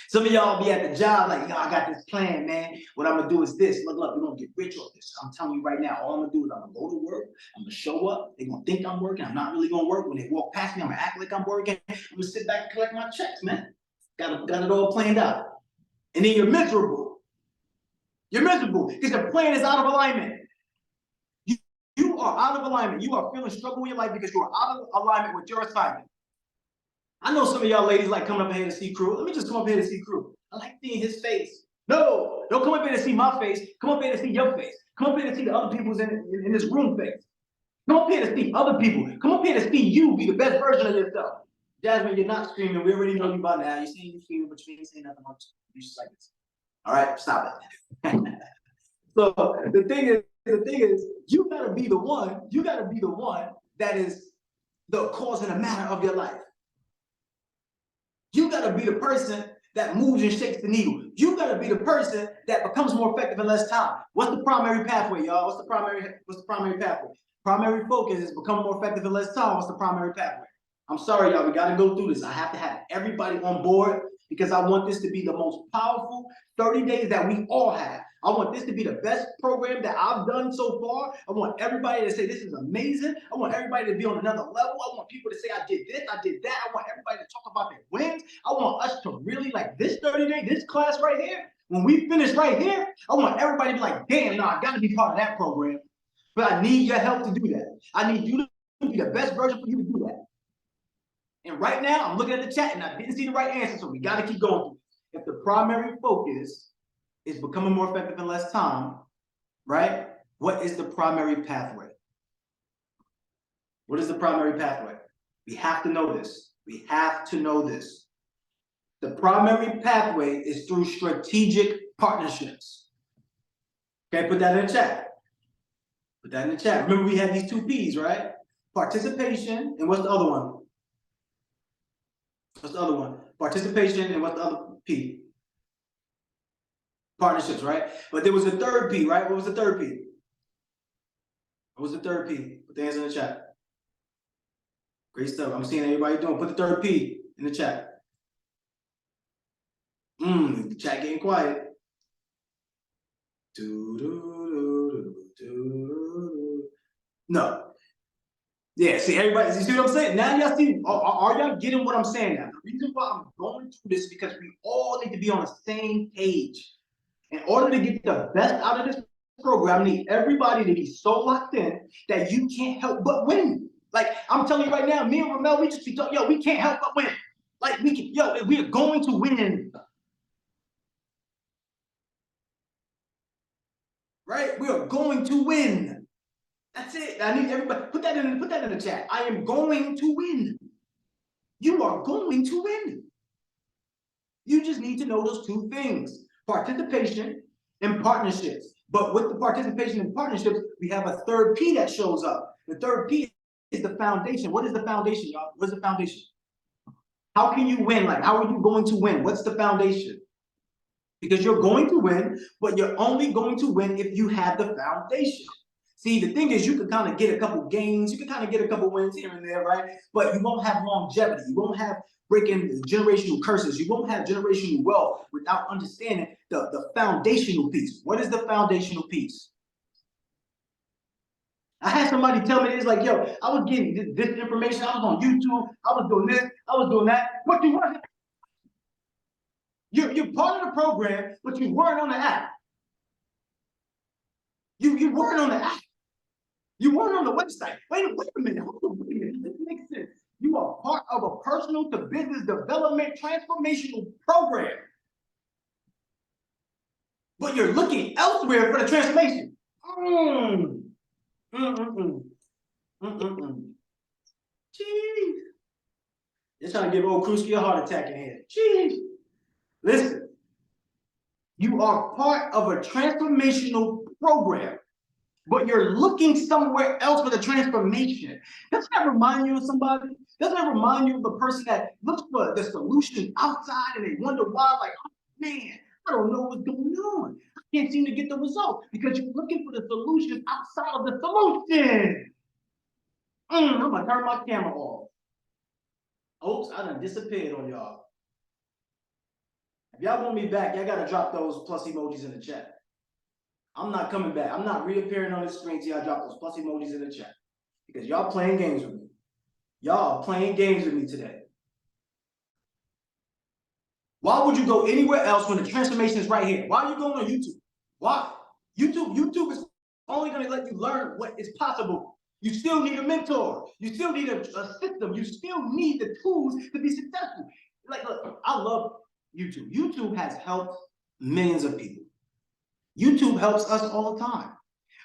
Some of y'all be at the job like, yo, I got this plan, man. What I'm gonna do is this. Look, we're gonna get rich off this. I'm telling you right now, all I'm gonna do is I'm gonna go to work, I'm gonna show up, they're gonna think I'm working, I'm not really gonna work. When they walk past me, I'm gonna act like I'm working. I'm gonna sit back and collect my checks, man. Got it all planned out. And then you're miserable. You're miserable because the plan is out of alignment. You are out of alignment. You are feeling struggle in your life because you are out of alignment with your assignment. I know some of y'all ladies like coming up here to see Crew. Let me just come up here to see Crew. I like seeing his face. No, don't come up here to see my face. Come up here to see your face. Come up here to see the other people's in this room face. Come up here to see other people. Come up here to see you be the best version of yourself. Jasmine, you're not screaming. We already know you by now. You're saying you screaming, but you ain't saying nothing about you just like this. All right, stop it. So the thing is, you gotta be the one. You gotta be the one that is the cause and the matter of your life. You gotta be the person that moves and shakes the needle. You gotta be the person that becomes more effective in less time. What's the primary pathway, y'all? What's the primary pathway? Primary focus is become more effective in less time. What's the primary pathway? I'm sorry, y'all, we gotta go through this. I have to have everybody on board because I want this to be the most powerful 30 days that we all have. I want this to be the best program that I've done so far. I want everybody to say this is amazing. I want everybody to be on another level. I want people to say I did this, I did that. I want everybody to talk about their wins. I want us to really like this 30-day, this class right here. When we finish right here, I want everybody to be like, damn, no, I gotta be part of that program. But I need your help to do that. I need you to be the best version for you to do that. And right now, I'm looking at the chat and I didn't see the right answer, so we got to keep going. If the primary focus is becoming more effective in less time, right? What is the primary pathway? What is the primary pathway? We have to know this. We have to know this. The primary pathway is through strategic partnerships. Okay, put that in the chat. Put that in the chat. Remember, we have these 2 P's, right? Participation, and what's the other one? What's the other one? Participation, and what's the other P? Partnerships, right? But there was a third P, right? What was the third P? What was the third P? Put the answer in the chat. Great stuff. I'm seeing everybody doing. Put the third P in the chat. The chat getting quiet. No. Yeah, see everybody, you see what I'm saying? Now y'all see, are y'all getting what I'm saying now? The reason why I'm going through this is because we all need to be on the same page. In order to get the best out of this program, I need everybody to be so locked in that you can't help but win. Like, I'm telling you right now, me and Ramel, we just be talking, yo, we can't help but win. Like, we are going to win. Right? We are going to win. That's it. I need everybody, put that in the chat. I am going to win. You are going to win. You just need to know those 2 things, participation and partnerships. But with the participation and partnerships, we have a third P that shows up. The third P is the foundation. What is the foundation, y'all? What is the foundation? How can you win? Like, how are you going to win? What's the foundation? Because you're going to win, but you're only going to win if you have the foundation. See, the thing is, you can kind of get a couple gains, you can kind of get a couple wins here and there, right? But you won't have longevity. You won't have breaking generational curses. You won't have generational wealth without understanding the foundational piece. What is the foundational piece? I had somebody tell me this, like, yo, I was getting this information. I was on YouTube. I was doing this. I was doing that. What you want? You're part of the program, but you weren't on the app. You weren't on the app. You weren't on the website. Wait a minute. This makes sense. You are part of a personal to business development transformational program. But you're looking elsewhere for the transformation. Jeez. You're trying to give old Kruski a heart attack in here. Jeez. Listen. You are part of a transformational program, but you're looking somewhere else for the transformation. Doesn't that remind you of somebody? Doesn't that remind you of the person that looks for the solution outside and they wonder why, like, oh, man, I don't know what's going on. I can't seem to get the result because you're looking for the solution outside of the solution. I'm gonna turn my camera off. Oops, I done disappeared on y'all. If y'all want me back, y'all gotta drop those plus emojis in the chat. I'm not coming back. I'm not reappearing on the screen till y'all drop those plus emojis in the chat. Because y'all playing games with me. Y'all are playing games with me today. Why would you go anywhere else when the transformation is right here? Why are you going on YouTube? Why? YouTube is only gonna let you learn what is possible. You still need a mentor. You still need a system. You still need the tools to be successful. Like, look, I love YouTube. YouTube has helped millions of people. YouTube helps us all the time.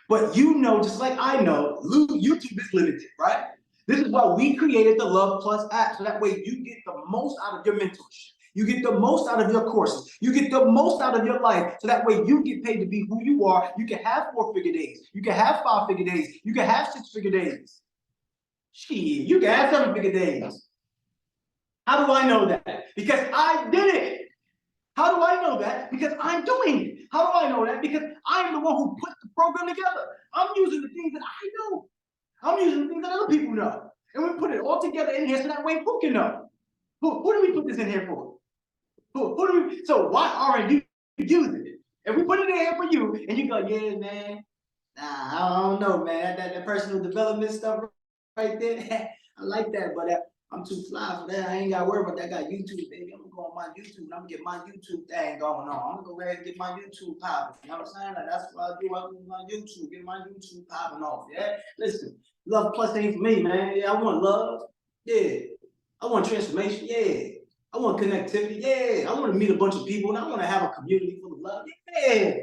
But you know, just like I know, YouTube is limited, right? This is why we created the Love Plus app, so that way you get the most out of your mentorship. You get the most out of your courses. You get the most out of your life, so that way you get paid to be who you are. You can have 4-figure days. You can have 5-figure days. You can have 6-figure days. Shit, you can have 7-figure days. How do I know that? Because I did it. How do I know that? Because I'm doing it. How do I know that? Because I'm the one who put the program together. I'm using the things that I know. I'm using the things that other people know. And we put it all together in here so that way who can know? Who do we put this in here for? Who do we, so why aren't you using it? If we put it in here for you and you go, yeah, man, nah, I don't know, man. That personal development stuff right there, I like that, but I'm too fly for that. I ain't got to worry about that. I got YouTube, baby. I'm going to go on my YouTube and I'm going to get my YouTube thing going on. I'm going to go ahead and get my YouTube popping. You know what I'm saying? Like, that's what I do. I do my YouTube, get my YouTube popping off. Yeah? Listen, Love Plus ain't for me, man. Yeah, I want love. Yeah. I want transformation. Yeah. I want connectivity. Yeah. I want to meet a bunch of people and I want to have a community full of love. Yeah.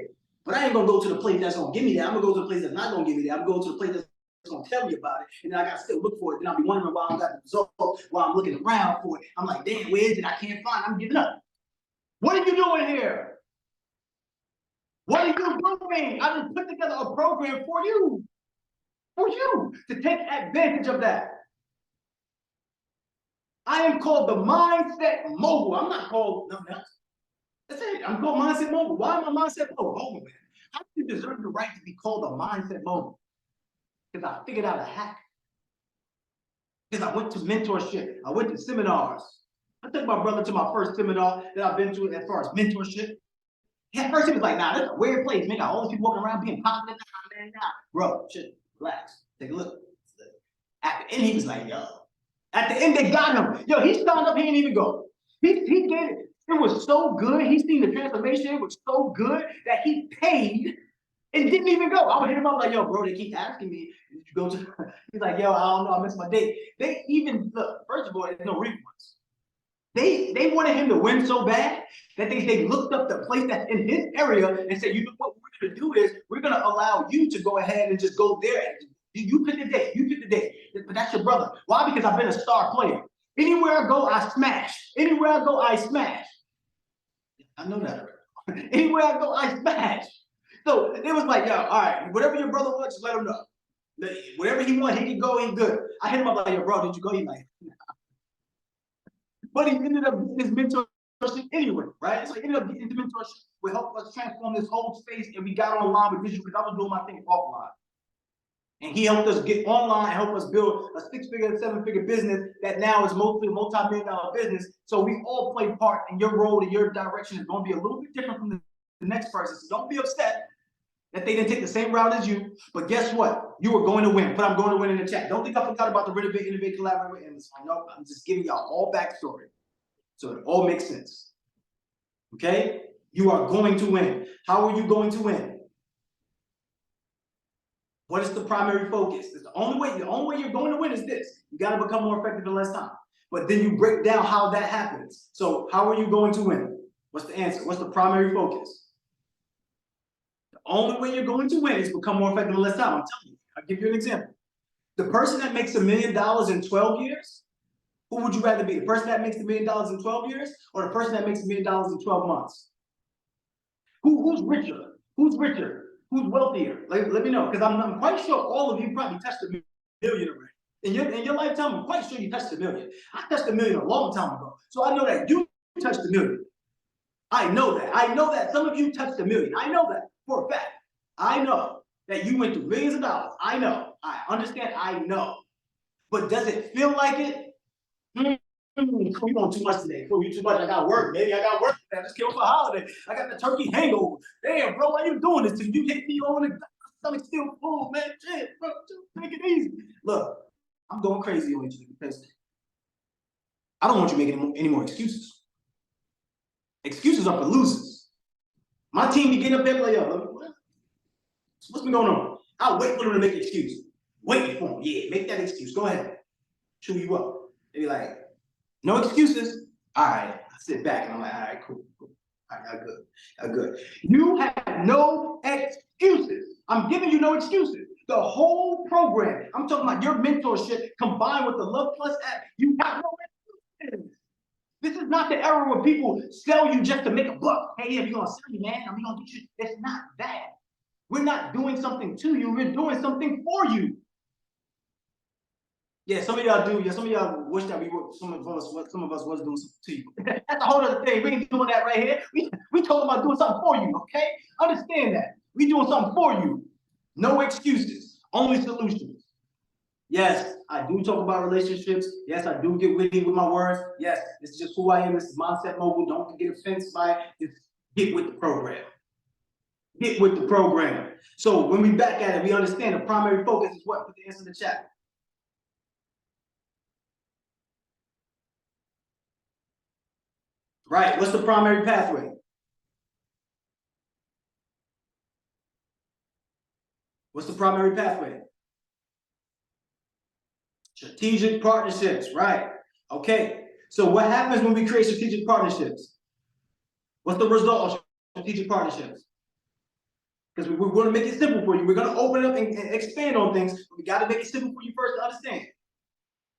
But I ain't going to go to the place that's going to give me that. I'm going to go to the place that's not going to give me that. I'm going to go to the place that's gonna tell me about it, and then I gotta still look for it. Then I'll be wondering why I don't got the result, while I'm looking around for it. I'm like, damn, where is it? I can't find it. I'm giving up. What are you doing here? What are you doing? I just put together a program for you to take advantage of that. I am called the Mindset Mogul. I'm not called nothing else. That's it. I'm called Mindset Mogul. Why am I Mindset Mogul? Man, how do you deserve the right to be called a Mindset Mogul? Because I figured out a hack. Because I went to mentorship. I went to seminars. I took my brother to my first seminar that I've been to as far as mentorship. At first, he was like, nah, that's a weird place. Man, got all these people walking around being positive. Nah, man, nah. Bro, shit, relax. Take a look. At the end, he was like, yo. At the end, they got him. Yo, he signed up, he didn't even go. He did it. It was so good. He seen the transformation. It was so good that he paid and didn't even go. I would hit him up like, yo, bro, they keep asking me, did you go to, he's like, yo, I don't know, I missed my date. They even, look, first of all, there's no refunds. They wanted him to win so bad that they looked up the place that's in his area and said, you know what we're gonna do is, we're gonna allow you to go ahead and just go there. You pick the date, you pick the date. But that's your brother. Why? Because I've been a star player. Anywhere I go, I smash. Anywhere I go, I smash. I know that. Anywhere I go, I smash. So it was like, yo, all right, whatever your brother wants, just let him know. Whatever he wants, he can go, he's good. I hit him up like, yo, bro, did you go? He's like, nah. But he ended up getting his mentorship anyway, right? So he ended up getting the mentorship, will help us transform this whole space, and we got online with digital because I was doing my thing offline. And he helped us get online, help us build a 6-figure, 7-figure business that now is mostly a multi-million-dollar business. So we all play part, and your role and your direction is going to be a little bit different from the next person. So don't be upset that they didn't take the same route as you. But guess what? You are going to win. But I'm going to win in the chat. Don't think I forgot about the renovate, innovate, collaborate, and no, I'm just giving y'all all backstory, so it all makes sense. Okay? You are going to win. How are you going to win? What is the primary focus? It's the only way you're going to win is this. You got to become more effective in less time. But then you break down how that happens. So how are you going to win? What's the answer? What's the primary focus? The only way you're going to win is become more effective in less time. I'm telling you. I'll give you an example. The person that makes $1 million in 12 years, who would you rather be? The person that makes $1 million in 12 years or the person that makes $1 million in 12 months? Who's richer? Who's richer? Who's wealthier? Let me know, because I'm quite sure all of you probably touched $1 million already. In your lifetime, I'm quite sure you touched $1 million. I touched $1 million a long time ago. So I know that you touched $1 million. I know that. I know that some of you touched $1 million. I know that for a fact. I know that you went through millions of dollars. I know. I understand. I know. But does it feel like it? You doing too much today. You too much. I got work, baby. I got work. I just came for a holiday. I got the turkey hangover. Damn, bro, why you doing this to me? You hit me on the stomach still full, man. Shit, bro, take it easy. Look, I'm going crazy on you because I don't want you making any more excuses. Excuses are for losers. My team be getting up there like, yo, what's been going on? I'll wait for them to make an excuse. Wait for them. Yeah, make that excuse. Go ahead. Chew you up. They be like, no excuses. All right. I sit back and I'm like, all right, cool. All right, good. You have no excuses. I'm giving you no excuses. The whole program. I'm talking about your mentorship combined with the Love Plus app. You have no excuses. This is not the era where people sell you just to make a buck. Hey, if you're gonna sell me, man, I'm gonna get you. It's not that. We're not doing something to you. We're doing something for you. Yeah, some of y'all do. Yeah, some of y'all wish that we were. Some of us was doing something to you. That's a whole other thing. We ain't doing that right here. We talking about doing something for you. Okay, understand that. We doing something for you. No excuses. Only solutions. Yes, I do talk about relationships. Yes, I do get witty with my words. Yes, this is just who I am. This is Mindset Mogul. Don't get offended by it. Just get with the program. Get with the program. So when we back at it, we understand the primary focus is what? Put the answer in the chat. Right. What's the primary pathway? What's the primary pathway? Strategic partnerships. Right. Okay. So what happens when we create strategic partnerships? What's the result of strategic partnerships? Because we're going to make it simple for you. We're going to open up and expand on things. But we got to make it simple for you first to understand.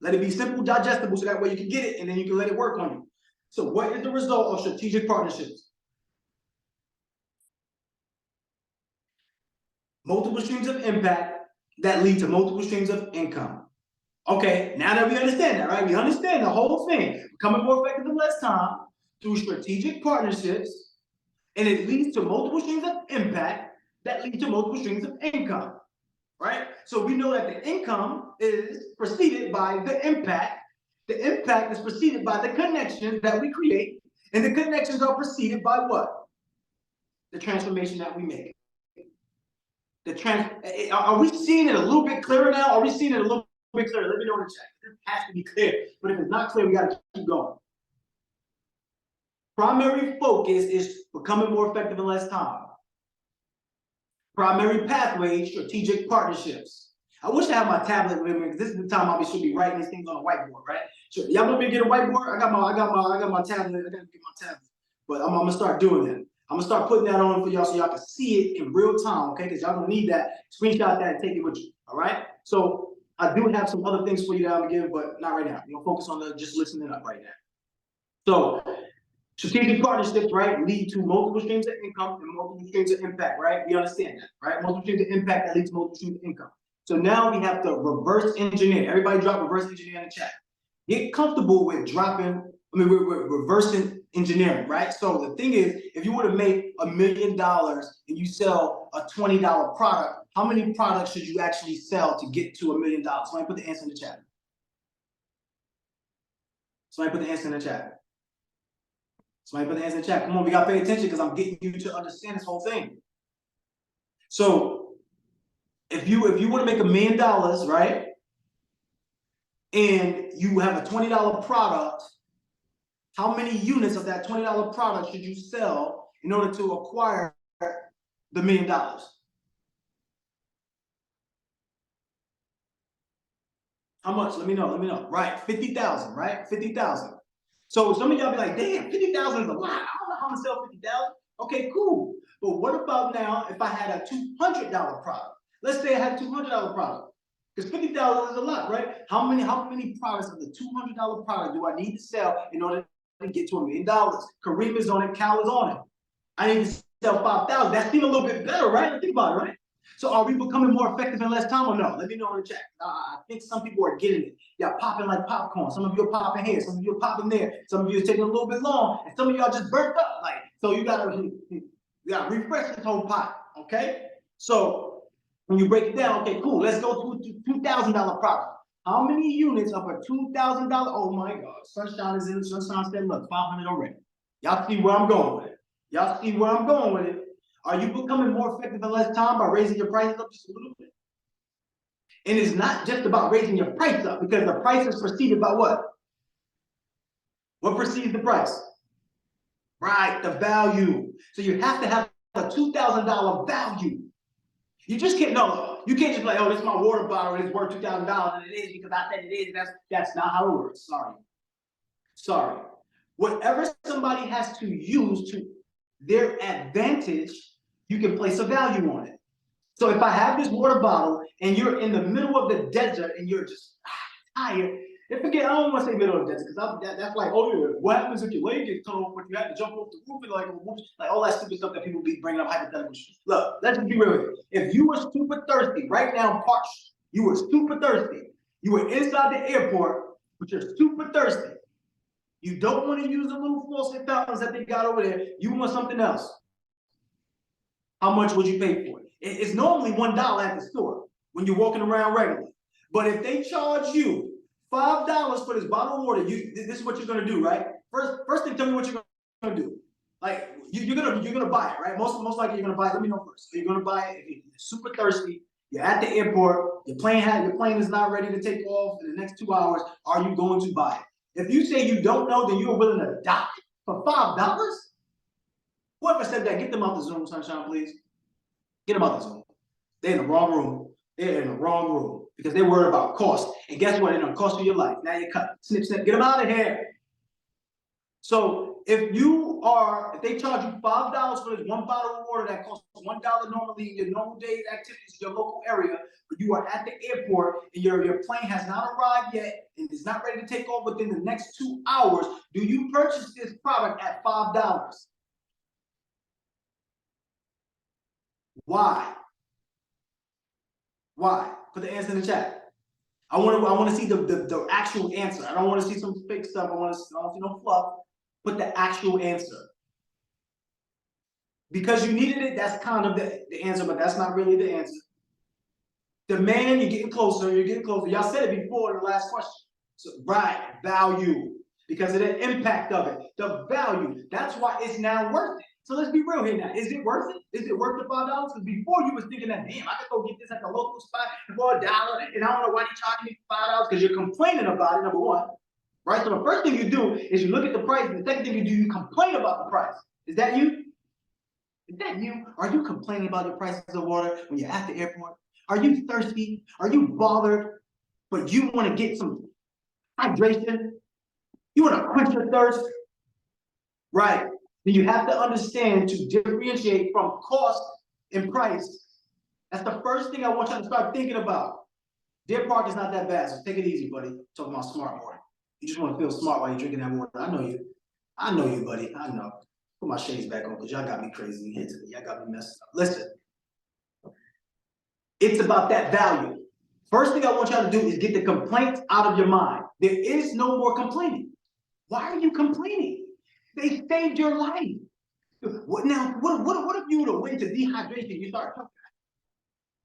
Let it be simple, digestible, so that way you can get it and then you can let it work on you. So what is the result of strategic partnerships? Multiple streams of impact that lead to multiple streams of income. Okay, now that we understand that, right? We understand the whole thing. Becoming more effective in less time through strategic partnerships, and it leads to multiple streams of impact that lead to multiple streams of income, right? So we know that the income is preceded by the impact. The impact is preceded by the connections that we create, and the connections are preceded by what? The transformation that we make. Are we seeing it a little bit clearer now? Are we seeing it a little bit clearer? Let me know in the chat. It has to be clear. But if it's not clear, we got to keep going. Primary focus is becoming more effective in less time. Primary pathway, strategic partnerships. I wish I had my tablet with me because this is the time I should be writing these things on a whiteboard, right? So y'all want me to get a whiteboard? I got my tablet. I gotta get my tablet. But I'm gonna start doing that. I'm gonna start putting that on for y'all so y'all can see it in real time, okay? Because y'all gonna need that. Screenshot that and take it with you. All right. So I do have some other things for you that I'm gonna give, but not right now. We're gonna focus on the just listening up right now. So strategic partnerships, right, lead to multiple streams of income and multiple streams of impact, right? We understand that, right? Multiple streams of impact that leads to multiple streams of income. So now we have to reverse engineer. Everybody drop reverse engineer in the chat. Get comfortable with we're reversing engineering, right? So the thing is, if you were to make $1 million and you sell a $20 product, how many products should you actually sell to get to $1 million? Somebody put the answer in the chat. Somebody put the answer in the chat. Somebody put the answer in the chat. Come on, we gotta pay attention because I'm getting you to understand this whole thing. So if you want to make $1 million, right? And you have a $20 product, how many units of that $20 product should you sell in order to acquire the $1 million? How much? Let me know. Right, 50,000, right? 50,000. So some of y'all be like, damn, 50,000 is a lot. I don't know how to sell 50,000. Okay, cool. But what about now if I had a $200 product? Let's say I had a $200 product. Because 50,000 is a lot, right? How many products of the $200 product do I need to sell in order to get to $1 million? Kareem is on it, Cal is on it. I need to sell 5,000. That seems a little bit better, right? Think about it, right? So are we becoming more effective in less time or no? Let me know in the chat. I think some people are getting it. Y'all popping like popcorn. Some of you are popping here. Some of you are popping there. Some of you are taking a little bit long. And some of y'all just burnt up. Like, so you gotta refresh this whole pot, okay? So when you break it down, okay, cool. Let's go to a $2,000 product. How many units of a $2,000? Oh my God, Sunshine is in. Sunshine said, look, 500 already. Y'all see where I'm going with it. Y'all see where I'm going with it. Are you becoming more effective in less time by raising your prices up just a little bit? And it's not just about raising your price up because the price is preceded by what? What precedes the price? Right, the value. So you have to have a $2,000 value. You just can't, no, you can't just be like, oh, this is my water bottle and it's worth $2,000 and it is because I said it is. That's not how it works. Sorry. Whatever somebody has to use to their advantage, you can place a value on it. So if I have this water bottle and you're in the middle of the desert and you're just tired, and forget, I don't want to say middle of the desert because that's like, oh yeah, what happens if your leg gets cut off, but you have to jump off the roof and like all that stupid stuff that people be bringing up hypotheticals. Look, let's just be real here. If you were super thirsty right now, parched, you were super thirsty, you were inside the airport, but you're super thirsty. You don't want to use the little faucet fountains that they got over there. You want something else. How much would you pay for it? It's normally $1 at the store when you're walking around regularly. But if they charge you $5 for this bottle of water, this is what you're gonna do, right? First thing, tell me what you're gonna do. Like you're gonna buy it, right? Most likely you're gonna buy it. Let me know first. So you're gonna buy it if you're super thirsty. You're at the airport. Your plane is not ready to take off in the next 2 hours. Are you going to buy it? If you say you don't know, then you're willing to die for $5. Whoever said that, get them out the Zoom, sunshine, please. Get them out the Zoom. They're in the wrong room. They're in the wrong room because they're worried about cost. And guess what? It's gonna cost you your life. Now you're cut. Snip, snip. Get them out of here. So if they charge you $5 for this one bottle of water that costs $1 normally in your normal day activities in your local area, but you are at the airport and your plane has not arrived yet and is not ready to take off within the next 2 hours, do you purchase this product at $5? Why? Why? Put the answer in the chat. I want to see the actual answer. I don't want to see some fake stuff. I don't see no fluff. Put the actual answer. Because you needed it, that's kind of the answer, but that's not really the answer. Demand, you're getting closer, Y'all said it before in the last question. So, right, value. Because of the impact of it. The value. That's why it's now worth it. So let's be real here now. Is it worth it? Is it worth the $5? Because before you was thinking that, damn, I could go get this at the local spot for $1, and I don't know why they charging me $5 because you're complaining about it, number one. Right? So the first thing you do is you look at the price, and the second thing you do, you complain about the price. Is that you? Is that you? Are you complaining about the prices of water when you're at the airport? Are you thirsty? Are you bothered? But you want to get some hydration? You want to quench your thirst? Right. Then you have to understand to differentiate from cost and price. That's the first thing I want you to start thinking about. Deer Park is not that bad, so take it easy, buddy. Talking about smart water. You just want to feel smart while you're drinking that water. I know you. I know you, buddy. I know. Put my shades back on because y'all got me crazy in here today. Y'all got me messed up. Listen. It's about that value. First thing I want y'all to do is get the complaints out of your mind. There is no more complaining. Why are you complaining? They saved your life. What if you would have went to dehydration? You start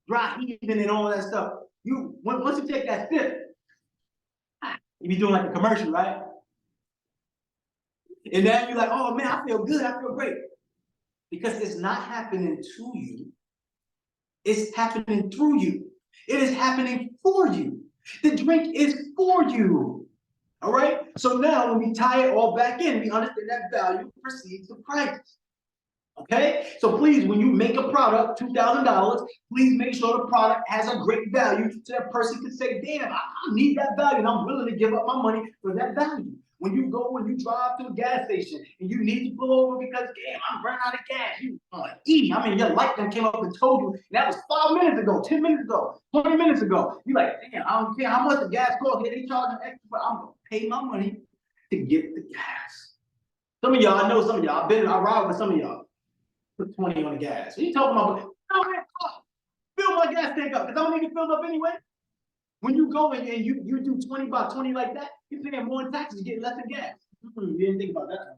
dry heaving and all that stuff. Once you take that sip, you be doing like a commercial, right? And then you're like, oh man, I feel good, I feel great. Because it's not happening to you. It's happening through you. It is happening for you. The drink is for you. All right? So now when we tie it all back in, we understand that value precedes the price. Okay? So please, when you make a product, $2,000, please make sure the product has a great value so that person can say, damn, I need that value and I'm willing to give up my money for that value. When you drive to a gas station and you need to pull over because, damn, I'm running out of gas. You your light done came up and told you, and that was 5 minutes ago, 10 minutes ago, 20 minutes ago. You're like, damn, I don't care how much the gas costs. They charging extra, but I'm going to pay my money to get the gas. Some of y'all, I know some of y'all, I ride with some of y'all. Put 20 on the gas. What are you talking about? Fill my gas tank up, because I don't need it filled up anyway. When you go and you do 20 by 20 like that, you're paying more in taxes, you get less in gas. You didn't think about that one.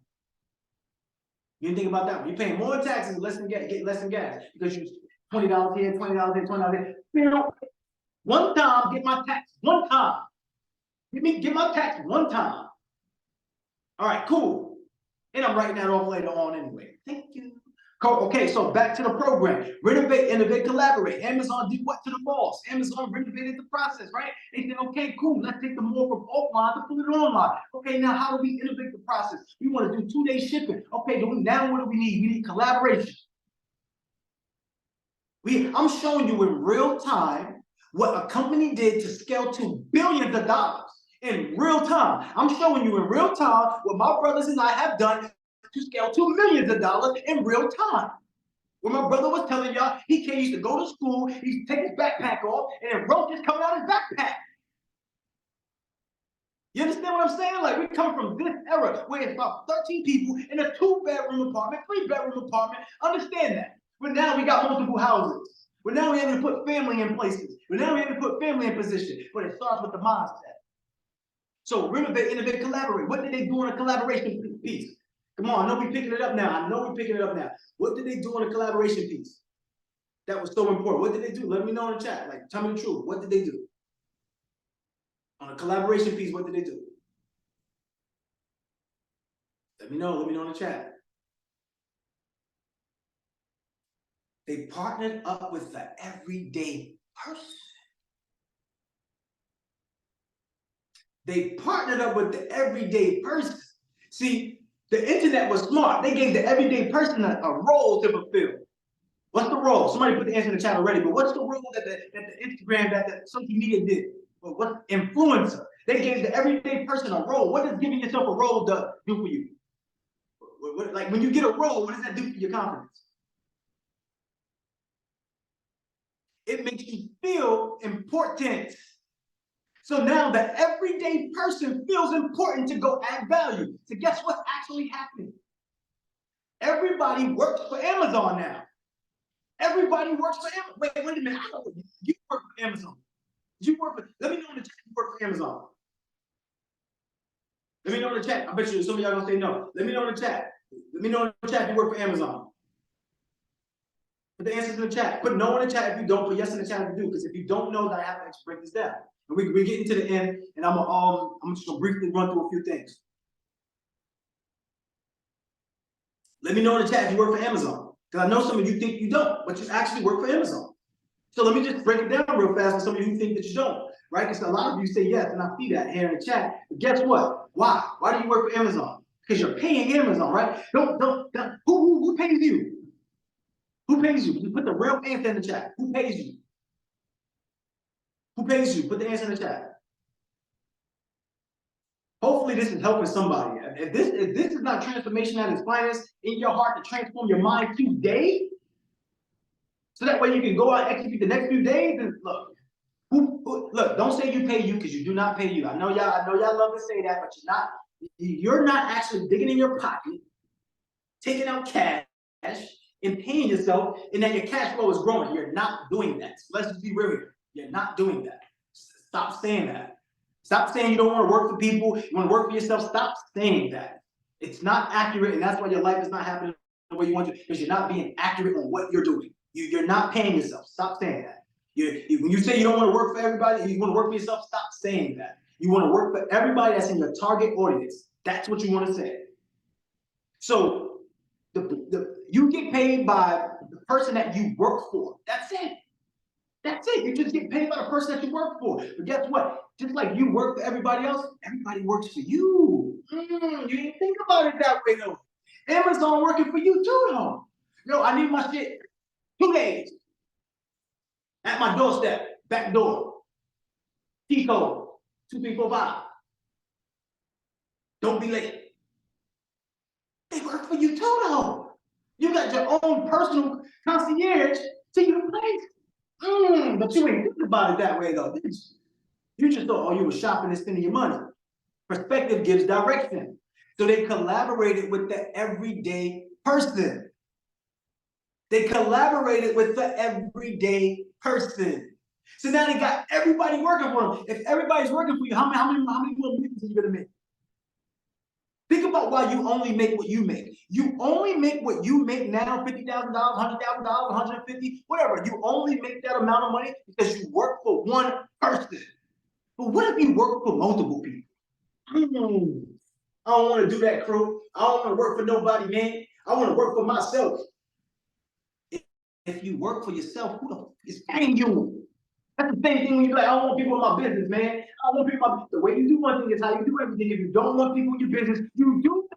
You didn't think about that one. You're paying more in taxes, less in gas, get less in gas. Because you $20 here, $20 here, $20 here. You know, one time, get my tax. One time. Get my tax one time. All right, cool. And I'm writing that off later on anyway. Thank you. Okay, so back to the program. Renovate, innovate, collaborate. Amazon did what to the malls? Amazon renovated the process, right? They said, okay, cool, let's take the mall from offline to put it online. Okay, now how do we innovate the process? We want to do 2-day shipping. Okay, now what do we need? We need collaboration. I'm showing you in real time what a company did to scale to billions of dollars in real time. I'm showing you in real time what my brothers and I have done to scale to millions of dollars in real time. When my brother was telling y'all, he used to go to school, he'd take his backpack off, and then roach just coming out his backpack. You understand what I'm saying? Like, we come from this era where it's about 13 people in a 2-bedroom apartment, 3-bedroom apartment. Understand that. But now we got multiple houses. But now we're able to put family in places. But now we're able to put family in position. But it starts with the mindset. So renovate, innovate, collaborate. What did they do in a collaboration piece? Come on, I know we're picking it up now. What did they do in a collaboration piece? That was so important. What did they do? Let me know in the chat. Like, tell me the truth. What did they do? On a collaboration piece, what did they do? Let me know in the chat. They partnered up with the everyday person. They partnered up with the everyday person. See, the internet was smart. They gave the everyday person a role to fulfill. What's the role? Somebody put the answer in the chat already, but what's the role that the Instagram, that the social media did? Well, what influencer? They gave the everyday person a role. What does giving yourself a role do for you? Like, when you get a role, what does that do for your confidence? It makes you feel important. So now the everyday person feels important to go add value. So guess what's actually happening? Everybody works for Amazon now. Everybody works for Amazon. Wait a minute. I know you work for Amazon. Let me know in the chat if you work for Amazon. Let me know in the chat. I bet you some of y'all gonna say no. Let me know in the chat. Let me know in the chat if you work for Amazon. Put the answers in the chat. Put no in the chat if you don't. Put yes in the chat if you do. Because if you don't know, that I have to break this down. And we're getting to the end, and I'm just gonna briefly run through a few things. Let me know in the chat if you work for Amazon. Because I know some of you think you don't, but you actually work for Amazon. So let me just break it down real fast for some of you who think that you don't, right? Because a lot of you say yes, and I see that here in the chat. But guess what? Why? Why do you work for Amazon? Because you're paying Amazon, right? Who pays you? Who pays you? You put the real answer in the chat. Who pays you? Who pays you? Put the answer in the chat. Hopefully this is helping somebody. If this is not transformation at its finest in your heart to transform your mind today, so that way you can go out and execute the next few days, and look, look, don't say you pay you, because you do not pay you. I know y'all love to say that, but you're not actually digging in your pocket, taking out cash, and paying yourself, and that your cash flow is growing. You're not doing that. So let's just be real here. You're not doing that. Stop saying that. Stop saying you don't want to work for people, you want to work for yourself. Stop saying that. It's not accurate, and that's why your life is not happening the way you want to, because you're not being accurate on what you're doing. You're not paying yourself. Stop saying that. When you say you don't want to work for everybody, you want to work for yourself, stop saying that. You want to work for everybody that's in your target audience. That's what you want to say. So you get paid by the person that you work for. That's it. That's it. You just get paid by the person that you work for. But guess what? Just like you work for everybody else, everybody works for you. You didn't think about it that way, though. Amazon working for you too, though. Yo, I need my shit 2 days. At my doorstep, back door. T code 2345. Don't be late. They work for you too, though. You got your own personal concierge to your place. But you ain't thinking about it that way, though, did you? You just thought, oh, you were shopping and spending your money. Perspective gives direction. So they collaborated with the everyday person. They collaborated with the everyday person. So now they got everybody working for them. If everybody's working for you, how many more millions are you gonna make? Think about why you only make what you make. You only make what you make now, $50,000, $100,000, $150,000, whatever. You only make that amount of money because you work for one person. But what if you work for multiple people? I don't want to do that, crew. I don't want to work for nobody, man. I want to work for myself. If you work for yourself, who the fuck is paying you? That's the same thing when you're like, I don't want people in my business, man. I don't want people in my business. The way you do one thing is how you do everything. If you don't want people in your business, you do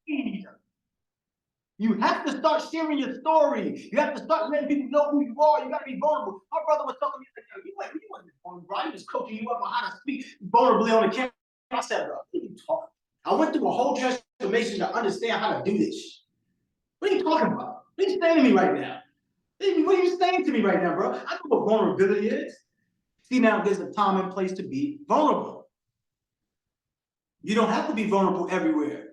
things. You have to start sharing your story. You have to start letting people know who you are. You got to be vulnerable. My brother was talking to me, like, you wasn't vulnerable. I was coaching you up on how to speak vulnerably on the camera. I said, bro, what are you talking about? I went through a whole transformation to understand how to do this. What are you talking about? What are you saying to me right now? What are you saying to me right now, bro? I know what vulnerability is. See, now there's a time and place to be vulnerable. You don't have to be vulnerable everywhere.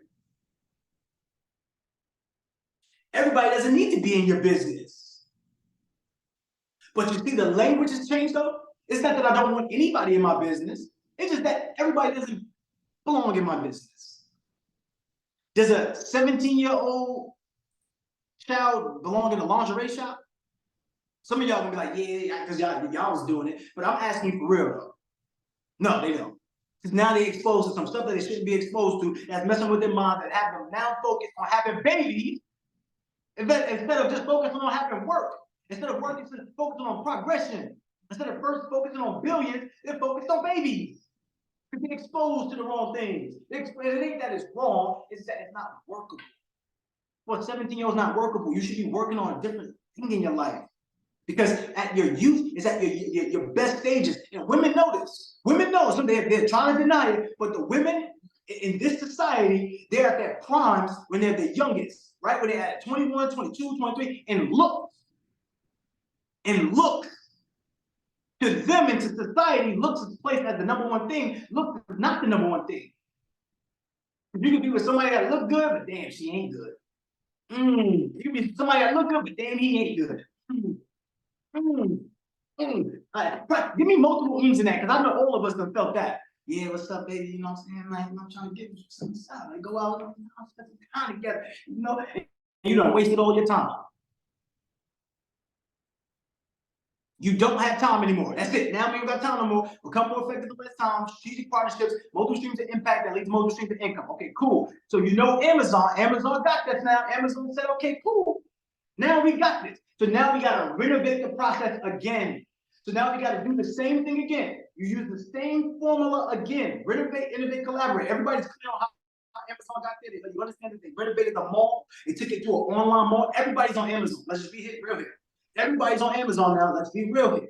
Everybody doesn't need to be in your business. But you see, the language has changed though. It's not that I don't want anybody in my business. It's just that everybody doesn't belong in my business. Does a 17-year-old child belong in a lingerie shop? Some of y'all gonna be like, yeah, because y'all was doing it. But I'm asking you for real though. No, they don't. Because now they're exposed to some stuff that they shouldn't be exposed to, that's messing with their mind, that have them now focused on having babies, instead of just focusing on having work. Instead of working, focusing on progression. Instead of first focusing on billions, they're focused on babies. They're exposed to the wrong things. It ain't that it's wrong, it's that it's not workable. Well, 17-year-old's not workable. You should be working on a different thing in your life. Because at your youth is at your best stages. And women know this. Women know. So they're trying to deny it, but the women in this society, they're at their primes when they're the youngest, right? When they're at 21, 22, 23, and look to them, into society, looks is placed as the number one thing. Looks is not the number one thing. You can be with somebody that look good, but damn, she ain't good. You can be with somebody that look good, but damn, he ain't good. Right. Give me multiple in that, because I know all of us have felt that. Yeah, what's up, baby? You know what I'm saying? Like, I'm trying to give you some stuff. Like, go out and spend some time together. You done wasted all your time. You don't have time anymore. That's it. Now we ain't got time no more. Become more effective in less time. Strategic partnerships, multiple streams of impact that leads to multiple streams of income. Okay, cool. So you know Amazon got this now. Amazon said, okay, cool. Now we got this. So now we got to renovate the process again. So now we got to do the same thing again. You use the same formula again. Renovate, innovate, collaborate. Everybody's clear on how Amazon got there. You understand that they renovated the mall. They took it to an online mall. Everybody's on Amazon. Let's just be real here. Everybody's on Amazon now. Let's be real here.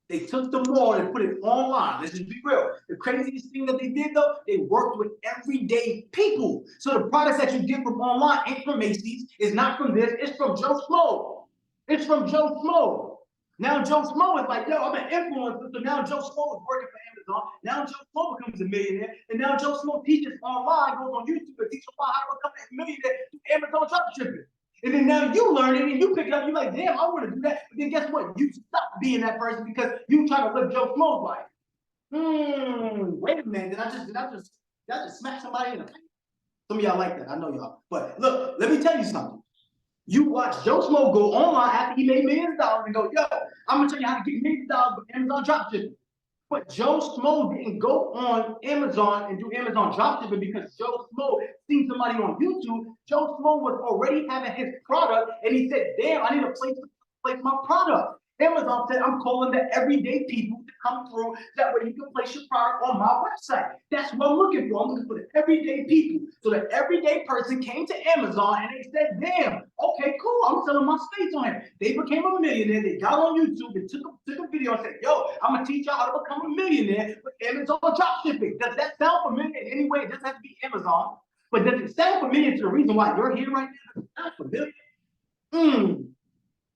They took the mall and put it online. Let's just be real. The craziest thing that they did though, they worked with everyday people. So the products that you get from online ain't from Macy's, it's not from this, it's from Joe Schmo. It's from Joe Schmo. Now Joe Schmo is like, yo, I'm an influencer. So now Joe Schmo is working for Amazon. Now Joe Schmo becomes a millionaire. And now Joe Schmo teaches online, goes on YouTube and teaches about how to become a millionaire through Amazon dropshipping. And then now you learn it and you pick it up. You're like, damn, I want to do that. But then guess what? You stop being that person because you try to live Joe Schmo's life. Wait a minute. Did I just smack somebody in the face? Some of y'all like that. I know y'all. But look, let me tell you something. You watch Joe Schmo go online after he made millions of dollars and go, yo, I'm gonna tell you how to get millions of dollars with Amazon dropshipping. But Joe Schmo didn't go on Amazon and do Amazon dropshipping because Joe Schmo seen somebody on YouTube. Joe Schmo was already having his product and he said, damn, I need a place to place my product. Amazon said, I'm calling the everyday people to come through. That way you can place your product on my website. That's what I'm looking for. I'm looking for the everyday people. So the everyday person came to Amazon and they said, damn, okay, cool. I'm selling my space on it. They became a millionaire. They got on YouTube and took a video and said, yo, I'm going to teach y'all how to become a millionaire with Amazon dropshipping. Does that sound familiar in any way? It doesn't have to be Amazon. But does it sound familiar to the reason why you're here right now? It's not familiar.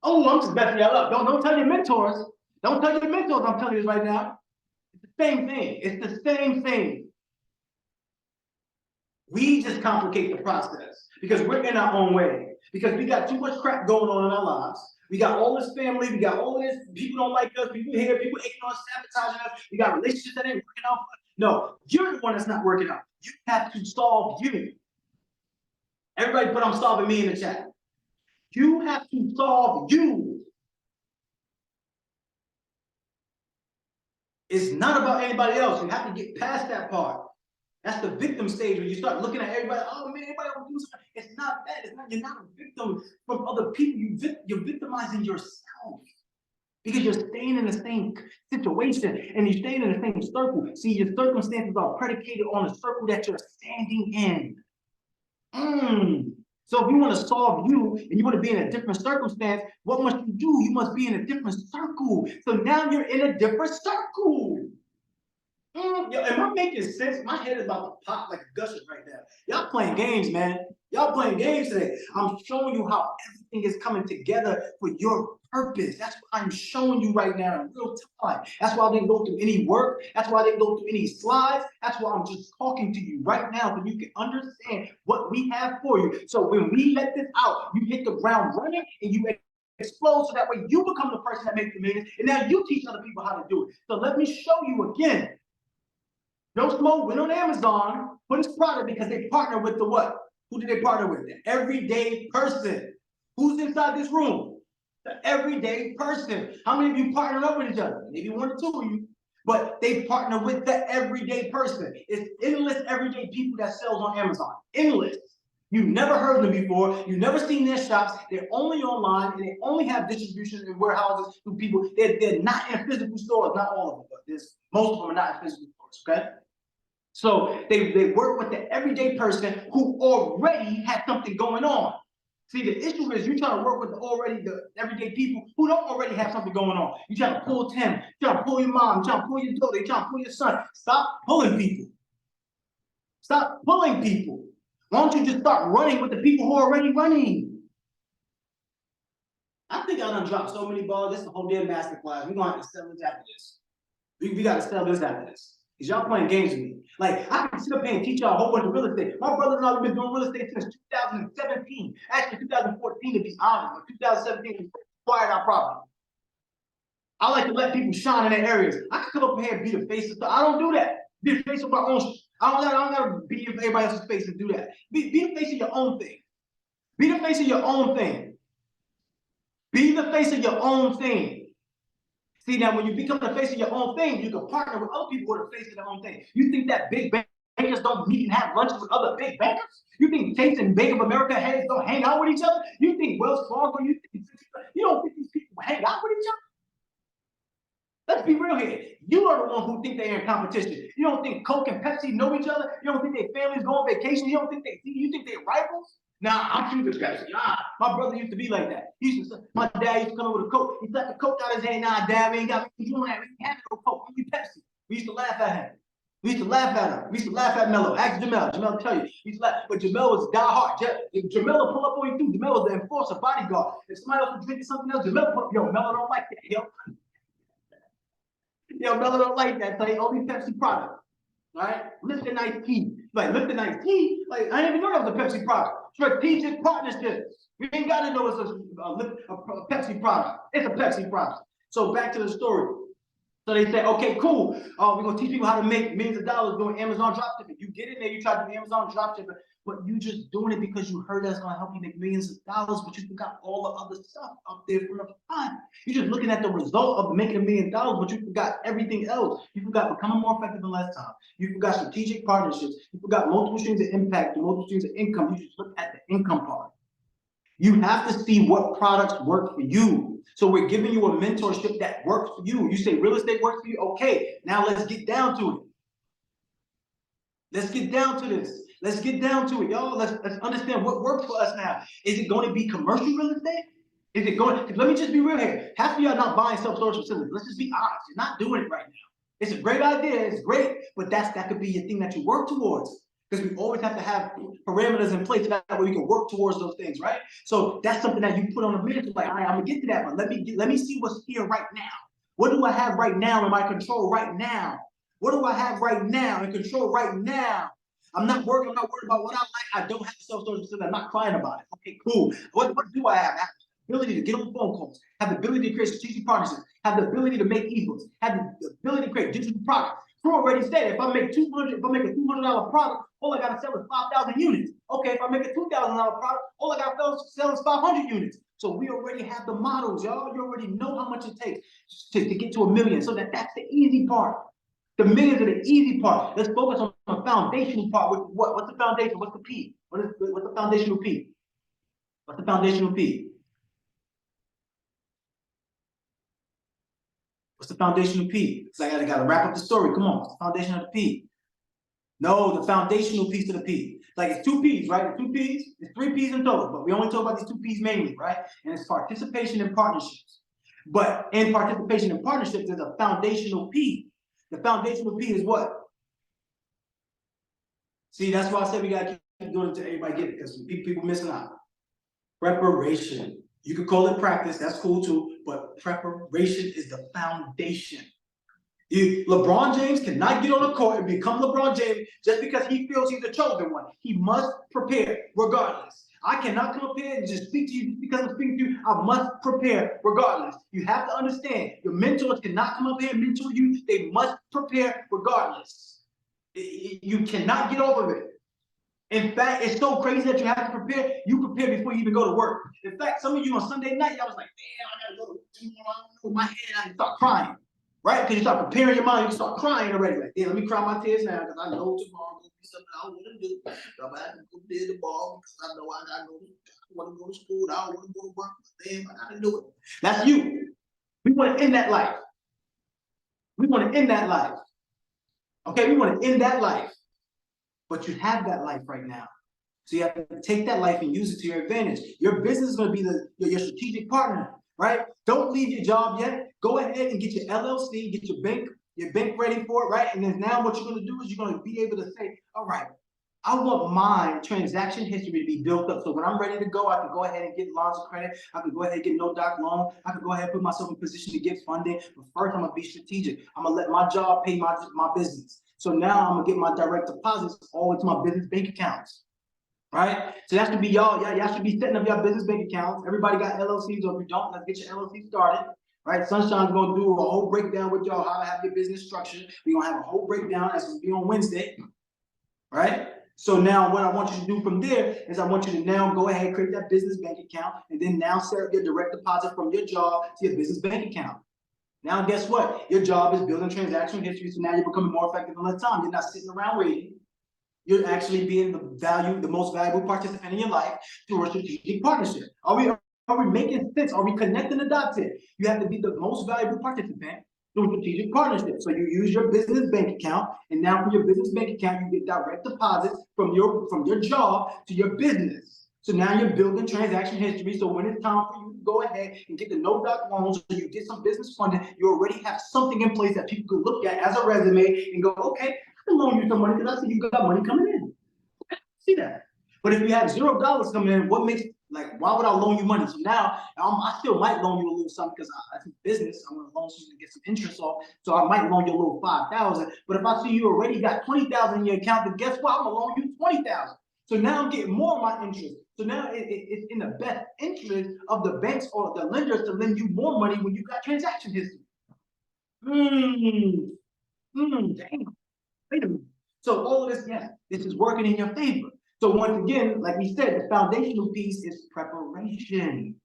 Oh, I'm just messing y'all up. Don't tell your mentors. Don't tell your mentors I'm telling you this right now. It's the same thing. It's the same thing. We just complicate the process because we're in our own way. Because we got too much crap going on in our lives. We got all this family. We got all this. People don't like us. People here. People hating on us, sabotaging us. We got relationships that ain't working out. No, you're the one that's not working out. You have to solve you. Everybody put I'm solving me in the chat. You have to solve you. It's not about anybody else. You have to get past that part. That's the victim stage when you start looking at everybody. Oh man, everybody will do something. It's not that. It's not. You're not a victim from other people. You're victimizing yourself because you're staying in the same situation and you're staying in the same circle. See, your circumstances are predicated on the circle that you're standing in. So if you want to solve you and you want to be in a different circumstance, what must you do? You must be in a different circle. So now you're in a different circle. Yo, am I making sense? My head is about to pop like a gusher right now. Y'all playing games, man. Y'all Y'all playing games today. I'm showing you how everything is coming together for your purpose. That's what I'm showing you right now in real time. That's why I didn't go through any work. That's why I didn't go through any slides. That's why I'm just talking to you right now so you can understand what we have for you. So when we let this out, you hit the ground running and you explode, so that way you become the person that makes the millions, and now you teach other people how to do it. So let me show you again. No Smoke went on Amazon, put his product because they partner with the what? Who did they partner with? The everyday person. Who's inside this room? The everyday person. How many of you partnered up with each other? Maybe one or two of you, but they partner with the everyday person. It's endless everyday people that sells on Amazon. Endless. You've never heard them before. You've never seen their shops. They're only online, and they only have distribution in warehouses through people. They're not in physical stores. Not all of them, but most of them are not in physical stores. Okay, so they work with the everyday person who already has something going on. See, the issue is you're trying to work with the everyday people who don't already have something going on. You're trying to pull Tim, you're trying to pull your mom, you're trying to pull your daughter, you're trying to pull your son. Stop pulling people. Stop pulling people. Why don't you just start running with the people who are already running? I think I done dropped so many balls. This is a whole damn masterclass. We're gonna have to sell this after this. We gotta sell this after this. Because y'all playing games with me. Like, I can sit up here and teach y'all a whole bunch of real estate. My brother and I have been doing real estate since 2017. Actually, 2014 to be honest, but 2017 we acquired our property. I like to let people shine in their areas. I can come up here and be the face of stuff. I don't do that. Be the face of my own. I don't gotta be in everybody else's face and do that. Be the face of your own thing. Be the face of your own thing. Be the face of your own thing. See, now when you become the face of your own thing, you can partner with other people who are the face of their own thing. You think that big bankers don't meet and have lunches with other big bankers? You think Chase and Bank of America heads don't hang out with each other? You think Wells Fargo, you don't think these people hang out with each other? Let's be real here. You are the one who think they're in competition. You don't think Coke and Pepsi know each other. You don't think their families go on vacation. You don't think you think they're rivals. Nah, I'm choosing Pepsi. Nah, my brother used to be like that. My dad used to come over with a Coke. He let the Coke out of his hand. Nah, Dad, we ain't got me doing that. We ain't having no Coke. Only Pepsi. We used to laugh at him. We used to laugh at him. We used to laugh at Mello. Ask Jamel. Jamel will tell you. He used to laugh. But Jamel was diehard. Jamel will pull up on you too. Jamel was the enforcer, bodyguard. If somebody else was drinking something else, Jamel will pull up. Yo, Mello don't like that. Yo, Mello don't like that. So he only Pepsi product. Right? Lipton iced tea. Like Lipton iced tea. Like I didn't even know that was a Pepsi product. Strategic partnerships. You ain't got to know it's a Pepsi product. It's a Pepsi product. So back to the story. So they say, okay, cool. We're gonna teach people how to make millions of dollars doing Amazon dropshipping. You get in there, you try to do Amazon dropshipping, but you just doing it because you heard that's gonna help you make millions of dollars, but you forgot all the other stuff up there from the front. You're just looking at the result of making $1 million, but you forgot everything else. You forgot becoming more effective in less time. You forgot strategic partnerships. You forgot multiple streams of impact and multiple streams of income. You just look at the income part. You have to see what products work for you. So we're giving you a mentorship that works for you. You say real estate works for you. Okay, now let's get down to it. Let's get down to this. Let's get down to it, y'all. Let's understand what works for us now. Is it going to be commercial real estate? Is it going? Let me just be real here. Half of y'all not buying self-storage facilities. Let's just be honest. You're not doing it right now. It's a great idea. It's great, but that could be your thing that you work towards. Because we always have to have parameters in place so that way we can work towards those things, right? So that's something that you put on a mental, like, all right, I'm gonna get to that, but let me see what's here right now. What do I have right now in my control right now? What do I have right now in control right now? I'm not worried about what I like. I don't have a self-storage facility. I'm not crying about it. Okay, cool. What do I have? I have the ability to get on phone calls, have the ability to create strategic partnerships, have the ability to make ebooks, have the ability to create digital products. Crew already said if I make a $200 product, all I gotta sell is 5,000 units. Okay, if I make a $2,000 product, all I gotta sell is 500 units. So we already have the models, y'all. You already know how much it takes to get to $1 million. So that's the easy part. The millions are the easy part. Let's focus on the foundational part. What's the foundation? What's the P? What's the foundational P? What's the foundational P? What's the foundational P? So I gotta wrap up the story. Come on, what's the foundation of the P? No, the foundational piece of the P. Like it's 2 P's, right? It's 2 P's, it's 3 P's in total, but we only talk about these 2 P's mainly, right? And it's participation and partnerships. But in participation and partnerships, there's a foundational P. The foundational P is what? See, that's why I said we gotta keep keep doing it until everybody get it, because people missing out. Preparation. You could call it practice, that's cool too, but preparation is the foundation. LeBron James cannot get on the court and become LeBron James just because he feels he's the chosen one. He must prepare regardless. I cannot come up here and just speak to you because I'm speaking to you. I must prepare regardless. You have to understand, your mentors cannot come up here and mentor you. They must prepare regardless. You cannot get over it. In fact, it's so crazy that you have to prepare. You prepare before you even go to work. In fact, some of you on Sunday night, I was like, damn, I gotta go to my head. I start crying, right? Because you start preparing your mind, you start crying already. Like, damn, let me cry my tears now because I know tomorrow will be something I want to do. I'm gonna have to go to the ball because I know I gotta go. I want to go to school. I don't want to go to work. But damn, I gotta do it. That's you. We want to end that life. We want to end that life. Okay, we want to end that life. But you have that life right now. So you have to take that life and use it to your advantage. Your business is going to be your strategic partner, right? Don't leave your job yet. Go ahead and get your LLC, get your bank ready for it, right? And then now what you're going to do is you're going to be able to say, all right, I want my transaction history to be built up. So when I'm ready to go, I can go ahead and get lines of credit. I can go ahead and get no doc loan. I can go ahead and put myself in position to get funding. But first, I'm going to be strategic. I'm going to let my job pay my business. So now I'm gonna get my direct deposits all into my business bank accounts, right? So that should be y'all should be setting up your business bank accounts. Everybody got LLCs, or if you don't, let's get your LLC started, right? Sunshine's gonna do a whole breakdown with y'all how to have your business structured. We're gonna have a whole breakdown that's gonna be on Wednesday, right? So now what I want you to do from there is I want you to now go ahead and create that business bank account and then now set up your direct deposit from your job to your business bank account. Now, guess what? Your job is building transaction history, so now you're becoming more effective in less time. You're not sitting around waiting. You're actually being the most valuable participant in your life through a strategic partnership. Are we making sense? Are we connecting the dots here? You have to be the most valuable participant through a strategic partnership. So you use your business bank account, and now from your business bank account, you get direct deposits from your job to your business. So now you're building transaction history. So when it's time for you to go ahead and get the no-doc loans, or you get some business funding, you already have something in place that people can look at as a resume and go, okay, I can loan you some money because I see you got money coming in. See that? But if you have $0 coming in, what makes, like, why would I loan you money? So now I still might loan you a little something because I think business, I want to loan something to get some interest off. So I might loan you a little 5,000. But if I see you already got 20,000 in your account, then guess what? I'm gonna loan you 20,000. So now I'm getting more of my interest. So now it's in the best interest of the banks or the lenders to lend you more money when you got transaction history. Dang. Wait a minute. So all of this, yes, this is working in your favor. So once again, like we said, the foundational piece is preparation.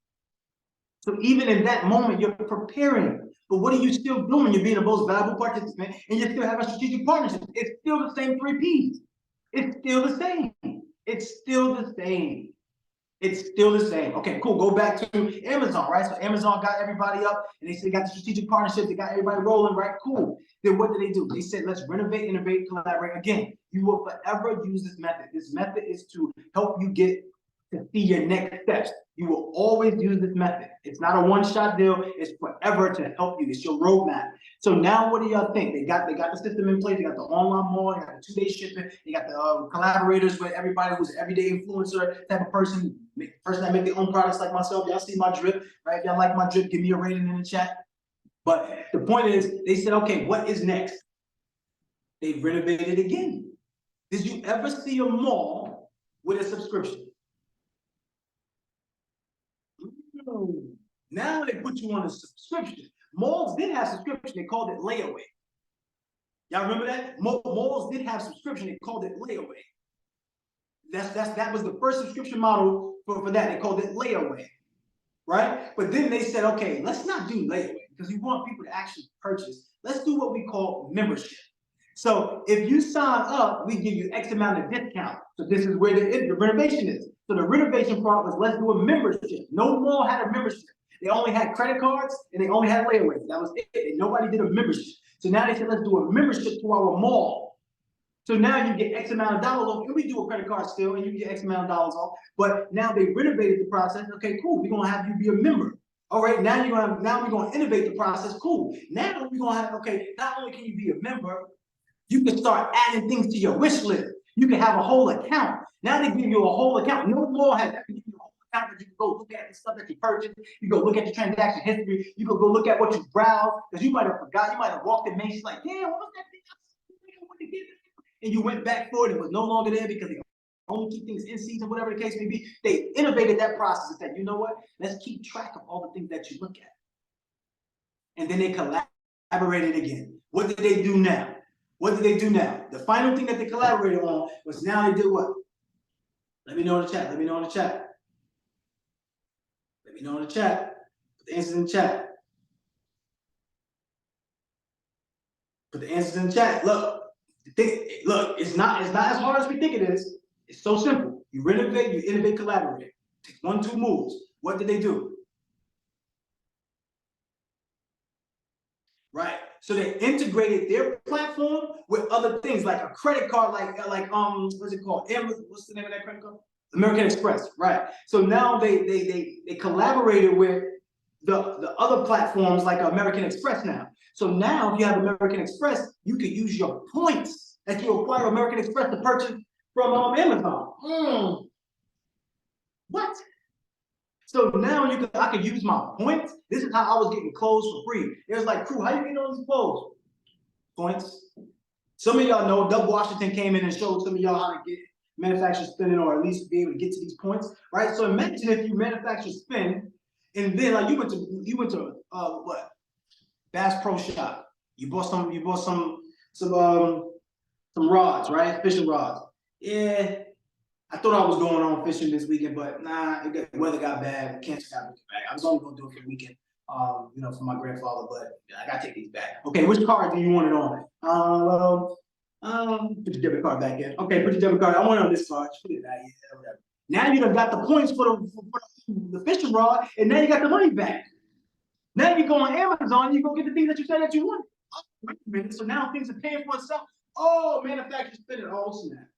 So even in that moment, you're preparing. But what are you still doing? You're being the most valuable participant, and you're still having strategic partnerships. It's still the same 3 Ps. It's still the same. It's still the same. It's still the same. Okay, cool. Go back to Amazon, right? So Amazon got everybody up, and they got the strategic partnership. They got everybody rolling, right? Cool. Then what did they do? They said, let's renovate, innovate, collaborate. Again, you will forever use this method. This method is to help you get to see your next steps. You will always use this method. It's not a one-shot deal. It's forever to help you. It's your roadmap. So now what do y'all think? They got the system in place. They got the online mall. They got the 2-day shipping. They got the collaborators with everybody who's an everyday influencer type of person that make their own products like myself. Y'all see my drip, right? If y'all like my drip, give me a rating in the chat. But the point is, they said, okay, what is next? They renovated again. Did you ever see a mall with a subscription? Now they put you on a subscription. Malls did have subscription. They called it layaway. Y'all remember that? Malls did have subscription. They called it layaway. That was the first subscription model for that. They called it layaway, right? But then they said, okay, let's not do layaway because we want people to actually purchase. Let's do what we call membership. So if you sign up, we give you X amount of discount. So this is where the renovation is. So the renovation part was, let's do a membership. No mall had a membership. They only had credit cards and they only had layaways. That was it. Nobody did a membership. So now they said, let's do a membership to our mall. So now you get X amount of dollars off, and we do a credit card still, and you get X amount of dollars off. But now they renovated the process. Okay, cool. We're gonna have you be a member. All right, now we're gonna innovate the process. Cool. Now we're gonna have, okay, not only can you be a member, you can start adding things to your wish list. You can have a whole account. Now they give you a whole account. No law has ever given you a whole account that you can go look at the stuff that you purchased. You go look at your transaction history. You can go look at what you browse, because you might have forgot. You might have walked in Main Street like, damn, what was that thing? And you went back for it. It was no longer there because they only keep things in season, whatever the case may be. They innovated that process and said, you know what? Let's keep track of all the things that you look at. And then they collaborated again. What did they do now? What did they do now? The final thing that they collaborated on was now they did what? Let me know in the chat. Let me know in the chat. Let me know in the chat. Put the answers in the chat. Put the answers in the chat. Look, look, it's not as hard as we think it is. It's so simple. You renovate, you innovate, collaborate. Take 1, 2 moves. What did they do? Right. So they integrated their platform with other things like a credit card, like what's it called? What's the name of that credit card? American Express. Right. So now they collaborated with the other platforms like American Express now. So now if you have American Express, you can use your points that you acquire American Express to purchase from Amazon. What? So now I can use my points. This is how I was getting clothes for free. It was like, crew, how you getting all these clothes? Points. Some of y'all know Doug Washington came in and showed some of y'all how to get manufacturer spending, or at least be able to get to these points, right? So imagine if you manufacture spend, and then like you went to what? Bass Pro Shop. You bought some rods, right? Fishing rods. Yeah. I thought I was going on fishing this weekend, but nah, the weather got bad, cancer got back. I was only gonna do it for the weekend, for my grandfather, but I gotta take these back. Okay, which card do you want it on? Put your debit card back in. Okay, put your debit card. I want it on this card. Put it back in, whatever. Now you done got the points for the fishing rod, and now you got the money back. Now you go on Amazon, you go get the things that you said that you wanted. Oh, wait a minute. So now things are paying for itself. Oh, manufacturers spending all snap.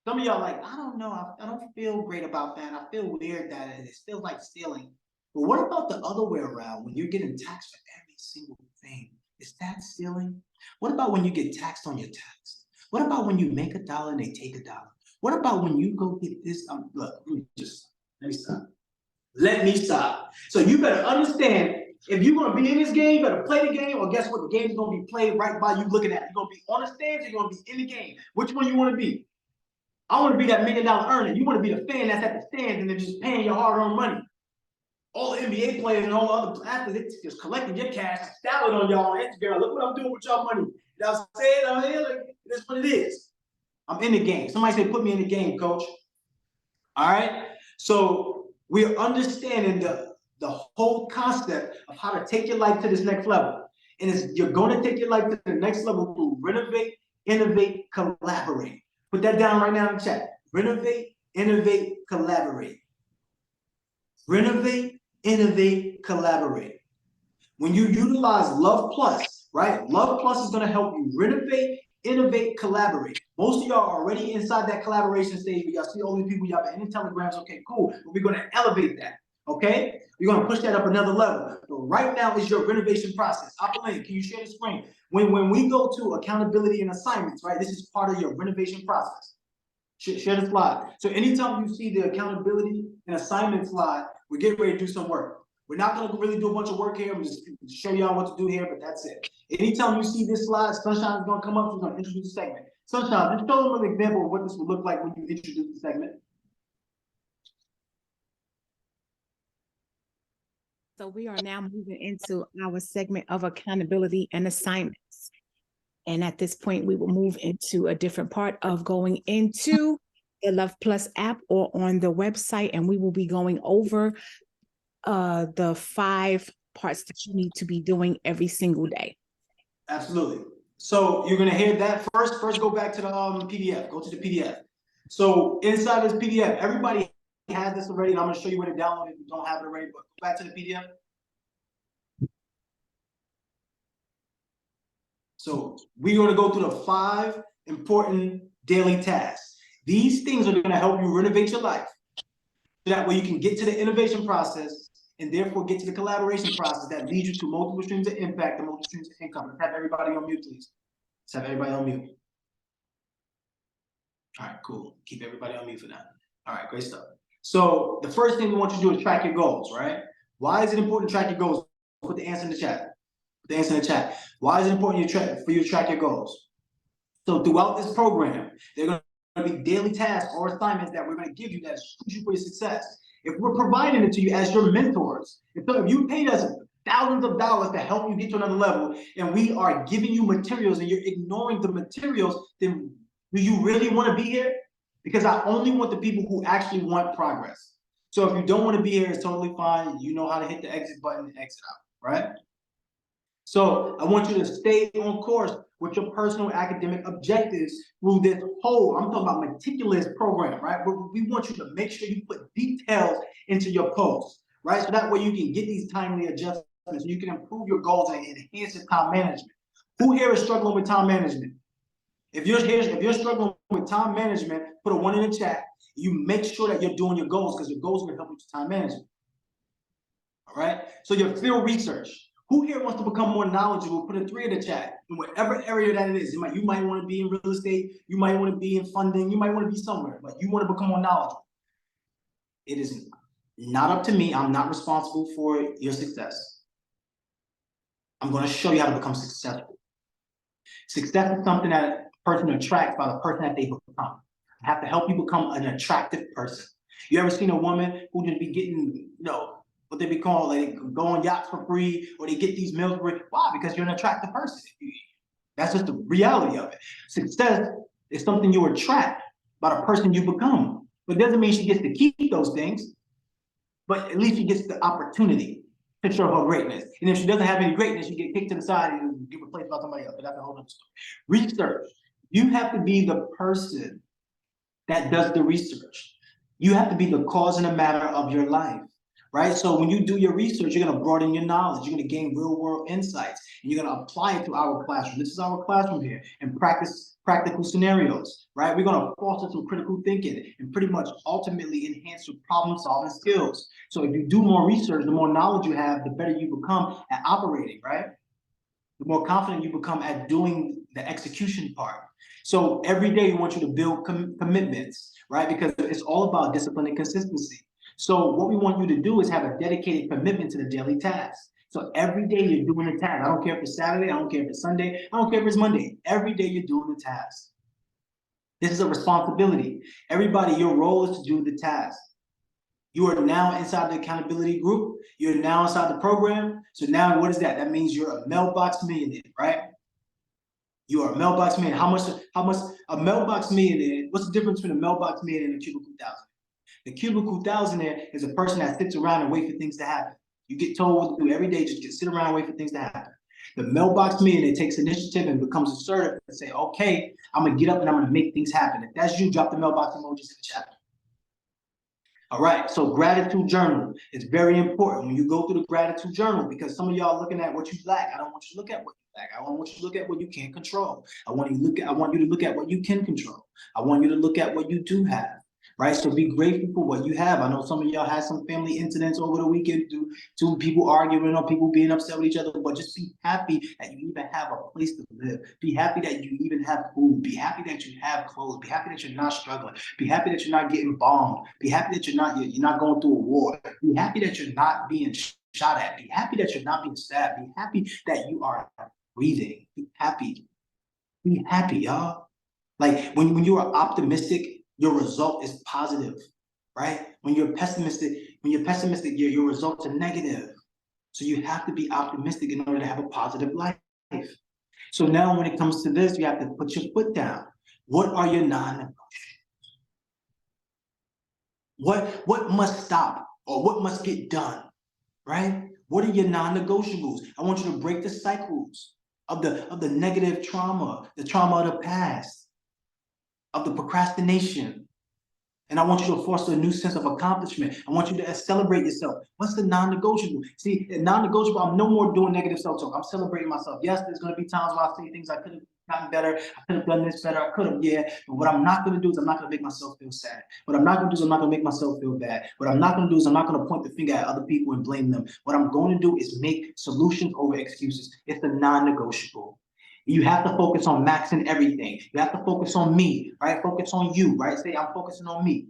Some of y'all like, I don't know, I don't feel great about that. I feel weird that it feels like stealing. But what about the other way around, when you're getting taxed for every single thing? Is that stealing? What about when you get taxed on your tax? What about when you make $1 and they take $1? What about when you go get this? Look, let me stop. So you better understand, if you're gonna be in this game, you better play the game, or guess what? The game's gonna be played right by you looking at it. You're gonna be on the stands, you're gonna be in the game. Which one you wanna be? I want to be that $1 million earner. You want to be the fan that's at the stands and they're just paying your hard-earned money. All the NBA players and all the other athletes just collecting your cash, styling on y'all on Instagram. Look what I'm doing with y'all money. You know what I'm saying? Like, that's what it is. I'm in the game. Somebody say, put me in the game, coach. All right. So we're understanding the whole concept of how to take your life to this next level. And you're going to take your life to the next level through renovate, innovate, collaborate. Put that down right now in the chat. Renovate, innovate, collaborate. Renovate, innovate, collaborate. When you utilize Luhv Plus, right? Luhv Plus is going to help you renovate, innovate, collaborate. Most of y'all are already inside that collaboration stage. Y'all see all these people, y'all been in telegrams. Okay, cool. But we're going to elevate that. Okay? We're going to push that up another level. But right now is your renovation process. Can you share the screen? When we go to accountability and assignments, right? This is part of your renovation process. Share the slide. So anytime you see the accountability and assignment slide, we're getting ready to do some work. We're not going to really do a bunch of work here. I'm just show y'all what to do here, but that's it. Anytime you see this slide, Sunshine is going to come up. She's going to introduce the segment. Sunshine, just show them an example of what this would look like when you introduce the segment. So we are now moving into our segment of accountability and assignments. And at this point, we will move into a different part of going into the Luhv Plus app or on the website, and we will be going over the 5 parts that you need to be doing every single day. Absolutely. So you're going to hear that first. First, go back to the PDF. Go to the PDF. So inside this PDF, everybody has this already, and I'm going to show you where to download it if you don't have it already, but go back to the PDF. So we're going to go through the 5 important daily tasks. These things are going to help you renovate your life. So that way you can get to the innovation process and therefore get to the collaboration process that leads you to multiple streams of impact and multiple streams of income. Let's have everybody on mute, please. Let's have everybody on mute. All right, cool. Keep everybody on mute for now. All right, great stuff. So the first thing we want you to do is track your goals, right? Why is it important to track your goals? Put the answer in the chat. Put the answer in the chat. Why is it important for you to track your goals? So throughout this program, there are going to be daily tasks or assignments that we're going to give you that's crucial for your success. If we're providing it to you as your mentors, if you paid us thousands of dollars to help you get to another level, and we are giving you materials and you're ignoring the materials, then do you really want to be here? Because I only want the people who actually want progress. So if you don't want to be here, it's totally fine. You know how to hit the exit button and exit out, right? So I want you to stay on course with your personal academic objectives through this whole, I'm talking about meticulous program, right? We want you to make sure you put details into your posts, right? So that way you can get these timely adjustments and you can improve your goals and enhance your time management. Who here is struggling with time management? If you're struggling with time management, put a 1 in the chat. You make sure that you're doing your goals because your goals will help with your time management. All right. So your field research. Who here wants to become more knowledgeable? Put a 3 in the chat. In whatever area that it is, you might want to be in real estate. You might want to be in funding. You might want to be somewhere, but you want to become more knowledgeable. It is not up to me. I'm not responsible for your success. I'm going to show you how to become successful. Success is something that a person attracts by the person that they become. I have to help you become an attractive person. You ever seen a woman who just be getting, what they be called, like go on yachts for free, or they get these meals for free? Why? Because you're an attractive person. That's just the reality of it. Success is something you attract by the person you become. But it doesn't mean she gets to keep those things, but at least she gets the opportunity to show her greatness. And if she doesn't have any greatness, you get kicked to the side and get replaced by somebody else. But that's a whole other story. Research. You have to be the person that does the research. You have to be the cause and the matter of your life, right? So when you do your research, you're going to broaden your knowledge. You're going to gain real world insights, and you're going to apply it to our classroom. This is our classroom here, and practice practical scenarios, right? We're going to foster some critical thinking and pretty much ultimately enhance your problem solving skills. So if you do more research, the more knowledge you have, the better you become at operating, right? The more confident you become at doing the execution part. So every day we want you to build commitments, right? Because it's all about discipline and consistency. So what we want you to do is have a dedicated commitment to the daily tasks. So every day you're doing the task. I don't care if it's Saturday, I don't care if it's Sunday, I don't care if it's Monday. Every day you're doing the task. This is a responsibility. Everybody, your role is to do the task. You are now inside the accountability group. You're now inside the program. So now what is that? That means you're a mailbox millionaire, right? You are a mailbox millionaire. How much a mailbox millionaire? What's the difference between a mailbox millionaire and a cubicle thousand? The cubicle thousandaire is a person that sits around and wait for things to happen. You get told what to do every day, just sit around and wait for things to happen. The mailbox millionaire takes initiative and becomes assertive and say, okay, I'm gonna get up and I'm gonna make things happen. If that's you, drop the mailbox emojis in the chat. All right, so gratitude journal is very important when you go through the gratitude journal, because some of y'all looking at what you lack. I don't want you to look at what you lack. I want you to look at what you can't control. I want you to look at what you can control. I want you to look at what you do have. Right, so be grateful for what you have. I know some of y'all had some family incidents over the weekend due to people arguing or people being upset with each other, but just be happy that you even have a place to live. Be happy that you even have food. Be happy that you have clothes. Be happy that you're not struggling. Be happy that you're not getting bombed. Be happy that you're not going through a war. Be happy that you're not being shot at. Be happy that you're not being stabbed. Be happy that you are breathing. Be happy. Be happy, y'all. Like when you are optimistic, your result is positive, right? When you're pessimistic, your results are negative. So you have to be optimistic in order to have a positive life. So now when it comes to this, you have to put your foot down. What are your non-negotiables? What must stop or what must get done, right? What are your non-negotiables? I want you to break the cycles of the negative trauma, the trauma of the past, of the procrastination. And I want you to foster a new sense of accomplishment. I want you to celebrate yourself. What's the non-negotiable? See, in non-negotiable, I'm no more doing negative self-talk. I'm celebrating myself. Yes, there's going to be times where I say things I could have gotten better. I could have done this better. I could have, yeah. But what I'm not going to do is I'm not going to make myself feel sad. What I'm not going to do is I'm not going to make myself feel bad. What I'm not going to do is I'm not going to point the finger at other people and blame them. What I'm going to do is make solutions over excuses. It's the non-negotiable. You have to focus on maxing everything. You have to focus on me, right? Focus on you, right? Say, I'm focusing on me.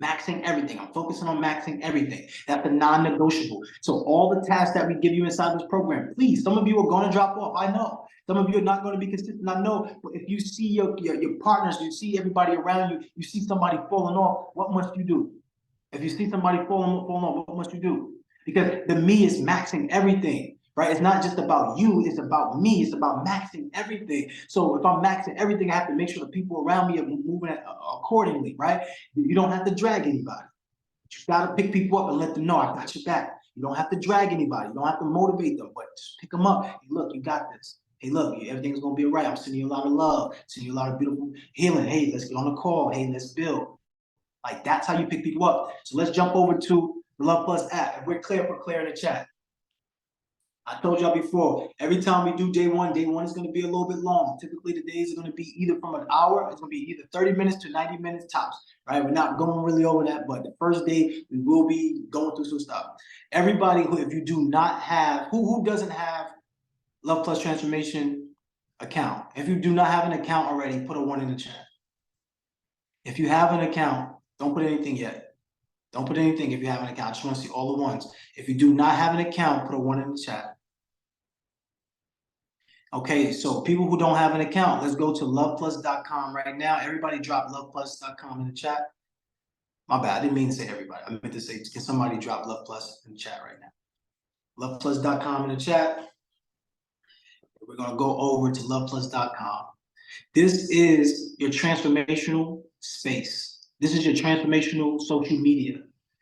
Maxing everything. I'm focusing on maxing everything. That's a non-negotiable. So all the tasks that we give you inside this program, please, some of you are going to drop off. I know. Some of you are not going to be consistent. I know. But if you see your partners, you see everybody around you, you see somebody falling off, what must you do? If you see somebody falling off, what must you do? Because the me is maxing everything. Right? It's not just about you, it's about me, it's about maxing everything. So if I'm maxing everything, I have to make sure the people around me are moving accordingly, right? You don't have to drag anybody. You gotta pick people up and let them know I got your back. You don't have to drag anybody, you don't have to motivate them, but just pick them up. Hey, look, you got this. Hey, look, everything's gonna be all right. I'm sending you a lot of love, sending you a lot of beautiful healing. Hey, let's get on the call. Hey, let's build. Like that's how you pick people up. So let's jump over to the Love Plus app. If we're clear, we're clear in the chat. I told y'all before, every time we do day one is going to be a little bit long. Typically, the days are going to be either from an hour, it's going to be either 30 minutes to 90 minutes tops, right? We're not going really over that, but the first day, we will be going through some stuff. Everybody who, if you do not have, who doesn't have Love Plus Transformation account? If you do not have an account already, put a 1 in the chat. If you have an account, don't put anything yet. Don't put anything if you have an account. I just want to see all the ones. If you do not have an account, put a 1 in the chat. Okay, so people who don't have an account, let's go to loveplus.com right now. Everybody drop loveplus.com in the chat. My bad, I didn't mean to say everybody. I meant to say, can somebody drop Love Plus in the chat right now? Loveplus.com in the chat. We're gonna go over to loveplus.com. This is your transformational space. This is your transformational social media.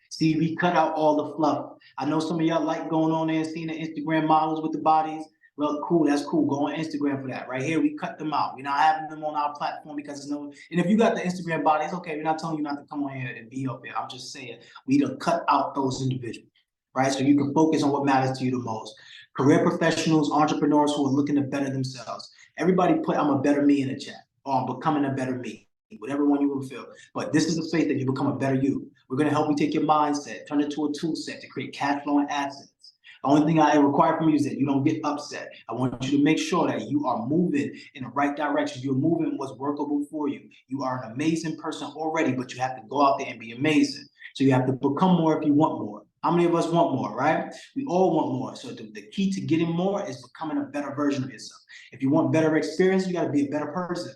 See, we cut out all the fluff. I know some of y'all like going on there and seeing the Instagram models with the bodies. Well, cool, that's cool. Go on Instagram for that. Right here, we cut them out. We're not having them on our platform because it's no, and if you got the Instagram body, it's okay. We're not telling you not to come on here and be up there. I'm just saying we need to cut out those individuals, right? So you can focus on what matters to you the most. Career professionals, entrepreneurs who are looking to better themselves. Everybody put I'm a better me in the chat, or I'm becoming a better me, whatever one you will feel. But this is a space that you become a better you. We're gonna help you take your mindset, turn it to a tool set to create cash flow and assets. The only thing I require from you is that you don't get upset. I want you to make sure that you are moving in the right direction. You're moving what's workable for you. You are an amazing person already, but you have to go out there and be amazing. So you have to become more if you want more. How many of us want more, right? We all want more. So the key to getting more is becoming a better version of yourself. If you want better experience, you got to be a better person.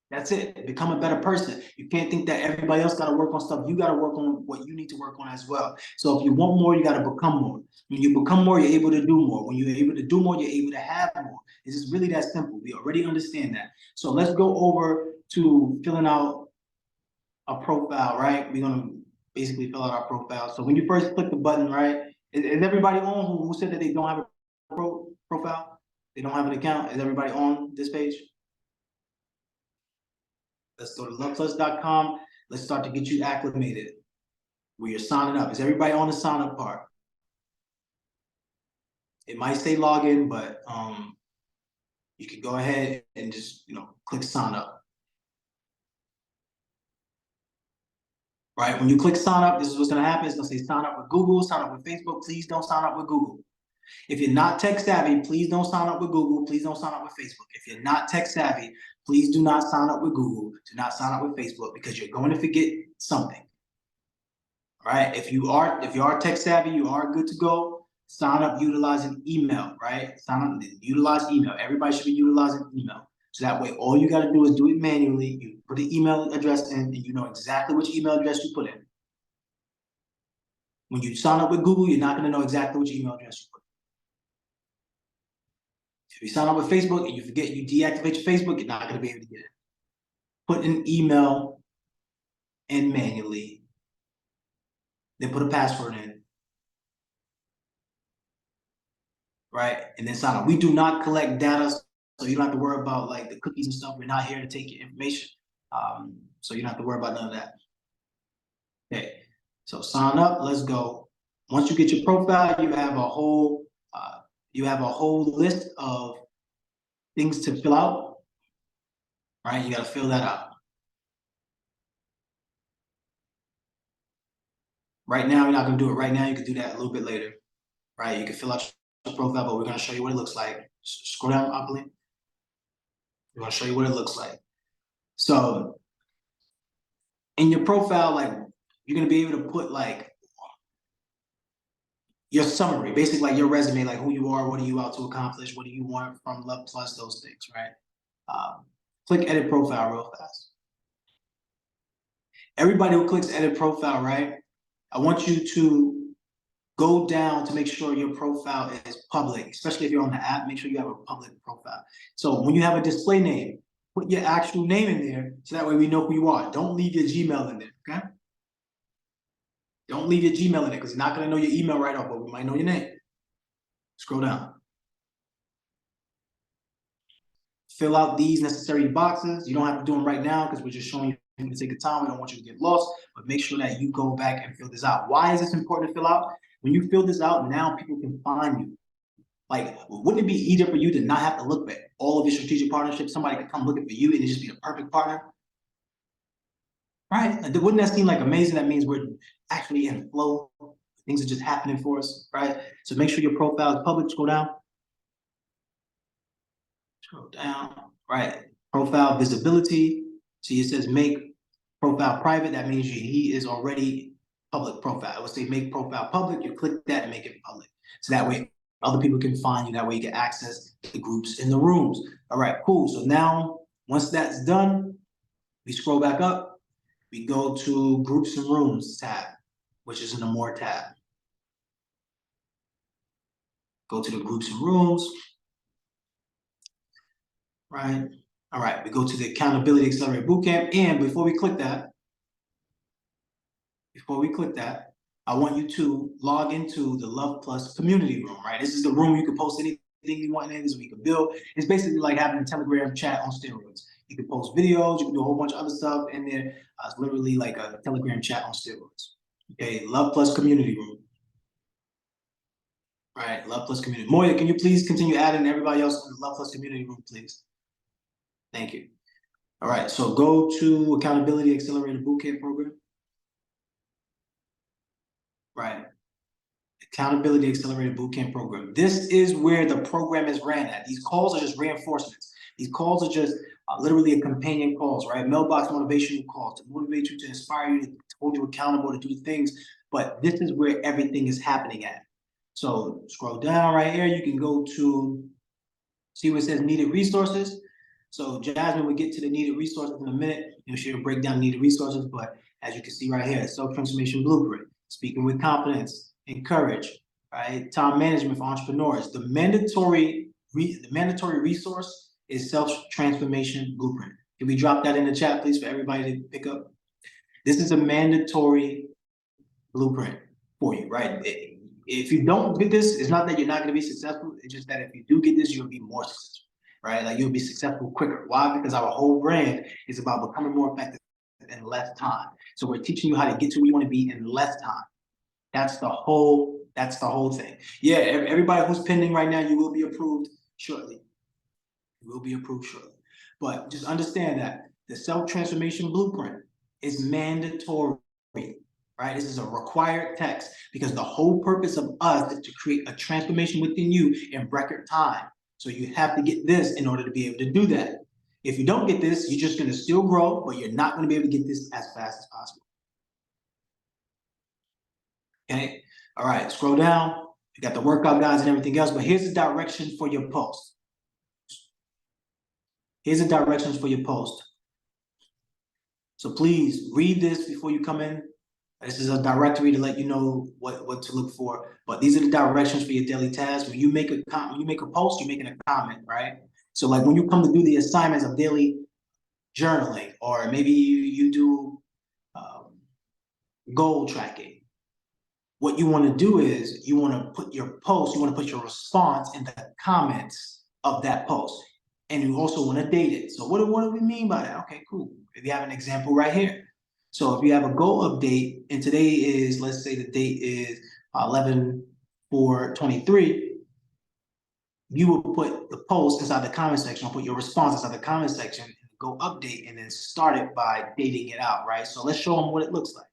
That's it. Become a better person. You can't think that everybody else got to work on stuff. You got to work on what you need to work on as well. So if you want more, you got to become more. When you become more, you're able to do more. When you're able to do more, you're able to have more. It's just really that simple. We already understand that. So let's go over to filling out a profile, right? We're going to basically fill out our profile. So when you first click the button, right? Is everybody on who said that they don't have a profile? They don't have an account? Is everybody on this page? Let's go to loveplus.com. Let's start to get you acclimated where you're signing up. Is everybody on the sign up part? It might say login, but you can go ahead and just click sign up. Right, when you click sign up, this is what's gonna happen. It's gonna say sign up with Google, sign up with Facebook. Please don't sign up with Google. If you're not tech savvy, please don't sign up with Google. Please don't sign up with Facebook. If you're not tech savvy, please do not sign up with Google. Do not sign up with Facebook because you're going to forget something. All right. If you are tech savvy, you are good to go. Sign up utilizing email, right? Sign up, utilize email. Everybody should be utilizing email. So that way, all you got to do is do it manually. You put the email address in, and you know exactly which email address you put in. When you sign up with Google, you're not going to know exactly which email address you put in. If you sign up with Facebook and you forget you deactivate your Facebook, you're not going to be able to get it. Put an email in manually, then put a password in, right? And then sign up. We do not collect data, so you don't have to worry about like the cookies and stuff. We're not here to take your information. So you don't have to worry about none of that. Okay, so sign up, let's go. Once you get your profile, you have a whole list of things to fill out, right? You got to fill that out. Right now, you're not going to do it right now. You can do that a little bit later, right? You can fill out your profile, but we're going to show you what it looks like. Scroll down, I believe. I'm gonna show you what it looks like. So in your profile, like you're gonna be able to put like your summary, basically like your resume, like who you are, what are you out to accomplish, what do you want from Love Plus, those things, right? Click edit profile real fast. Everybody who clicks edit profile, right? I want you to go down to make sure your profile is public, especially if you're on the app, make sure you have a public profile. So when you have a display name, put your actual name in there so that way we know who you are. Don't leave your Gmail in there, okay? Don't leave your Gmail in there because you're not gonna know your email right off, but we might know your name. Scroll down. Fill out these necessary boxes. You don't have to do them right now because we're just showing you for the sake of time. We don't want you to get lost, but make sure that you go back and fill this out. Why is this important to fill out? When you fill this out, now people can find you. Like, wouldn't it be easier for you to not have to look at all of your strategic partnerships? Somebody could come looking for you and it just be the perfect partner. Right? And wouldn't that seem like amazing? That means we're actually in flow. Things are just happening for us, right? So make sure your profile is public. Scroll down. Scroll down, right? Profile visibility. See, it says make profile private. That means he is already public profile. I would say make profile public. You click that and make it public. So that way other people can find you. That way you get access to the groups in the rooms. All right, cool. So now once that's done, we scroll back up. We go to groups and rooms tab, which is in the more tab. Go to the groups and rooms. Right. All right. We go to the Accountability Accelerator Bootcamp. And before we click that, I want you to log into the Love Plus community room, right? This is the room you can post anything you want in. This is what you can build. It's basically like having a Telegram chat on steroids. You can post videos, you can do a whole bunch of other stuff in there. It's literally like a Telegram chat on steroids. Okay, Love Plus community room. All right, Love Plus community. Moya, can you please continue adding everybody else in the Love Plus community room, please? Thank you. All right, so go to Accountability Accelerator Bootcamp program. Right. Accountability Accelerator Bootcamp program. This is where the program is ran at. These calls are just reinforcements. These calls are just literally a companion calls, right? Mailbox motivational calls to motivate you, to inspire you, to hold you accountable, to do things. But this is where everything is happening at. So scroll down right here. You can go to see where it says needed resources. So Jasmine will get to the needed resources in a minute. She'll break down needed resources, but as you can see right here, self-transformation blueprint, speaking with confidence, encourage, right? Time management for entrepreneurs. The mandatory resource is self-transformation blueprint. Can we drop that in the chat, please, for everybody to pick up? This is a mandatory blueprint for you, right? If you don't get this, it's not that you're not going to be successful. It's just that if you do get this, you'll be more successful, right? Like you'll be successful quicker. Why? Because our whole brand is about becoming more effective in less time. So we're teaching you how to get to where you want to be in less time. That's the whole thing. Yeah, everybody who's pending right now, you will be approved shortly. You will be approved shortly. But just understand that the self-transformation blueprint is mandatory. Right? This is a required text because the whole purpose of us is to create a transformation within you in record time. So you have to get this in order to be able to do that. If you don't get this, you're just going to still grow, but you're not going to be able to get this as fast as possible. Okay. All right. Scroll down. You got the workout guides and everything else, but here's the direction for your post. Here's the directions for your post. So please read this before you come in. This is a directory to let you know what to look for. But these are the directions for your daily tasks. When you make a post, you're making a comment, right? So like when you come to do the assignments of daily journaling, or maybe you do goal tracking, what you want to do is you want to put your post, you want to put your response in the comments of that post. And you also want to date it. So what do we mean by that? Okay, cool. If you have an example right here. So if you have a goal update, and today is, let's say the date is 11/4/23, you will put the post inside the comment section, put your response inside the comment section, and go update, and then start it by dating it out, right? So let's show them what it looks like.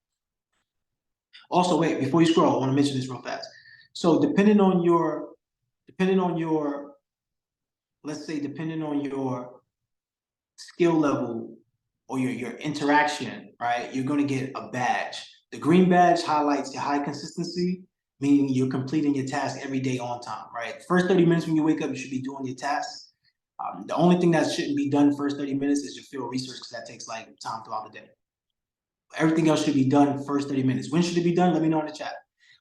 Also, wait, before you scroll, I want to mention this real fast. So depending on your let's say, depending on your skill level or your interaction, right, you're going to get a badge. The green badge highlights your high consistency, meaning you're completing your task every day on time, right? First 30 minutes when you wake up, you should be doing your tasks. The only thing that shouldn't be done first 30 minutes is your field research, because that takes like time throughout the day. Everything else should be done first 30 minutes. When should it be done? Let me know in the chat.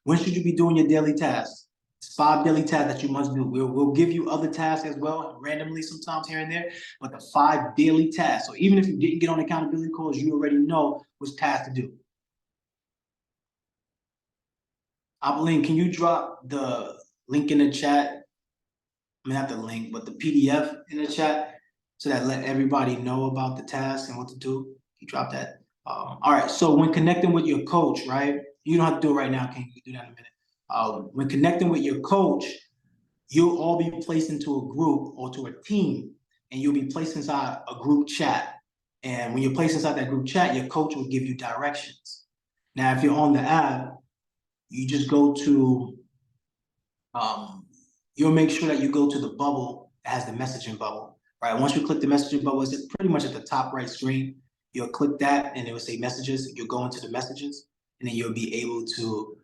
When should you be doing your daily tasks? It's 5 daily tasks that you must do. We'll give you other tasks as well, randomly sometimes here and there, but the 5 daily tasks. So even if you didn't get on accountability calls, you already know which tasks to do. Abilene, can you drop the link in the chat? I mean, not the link, but the PDF in the chat, so that let everybody know about the task and what to do. Can you drop that? All right, so when connecting with your coach, right? You don't have to do it right now, Ken, you can do that in a minute. When connecting with your coach, you'll all be placed into a group or to a team, and you'll be placed inside a group chat. And when you're placed inside that group chat, your coach will give you directions. Now, if you're on the app, you just go to, you'll make sure that you go to the bubble that has the messaging bubble, right? Once you click the messaging bubble, it's pretty much at the top right screen. You'll click that and it will say messages. You'll go into the messages and then you'll be able to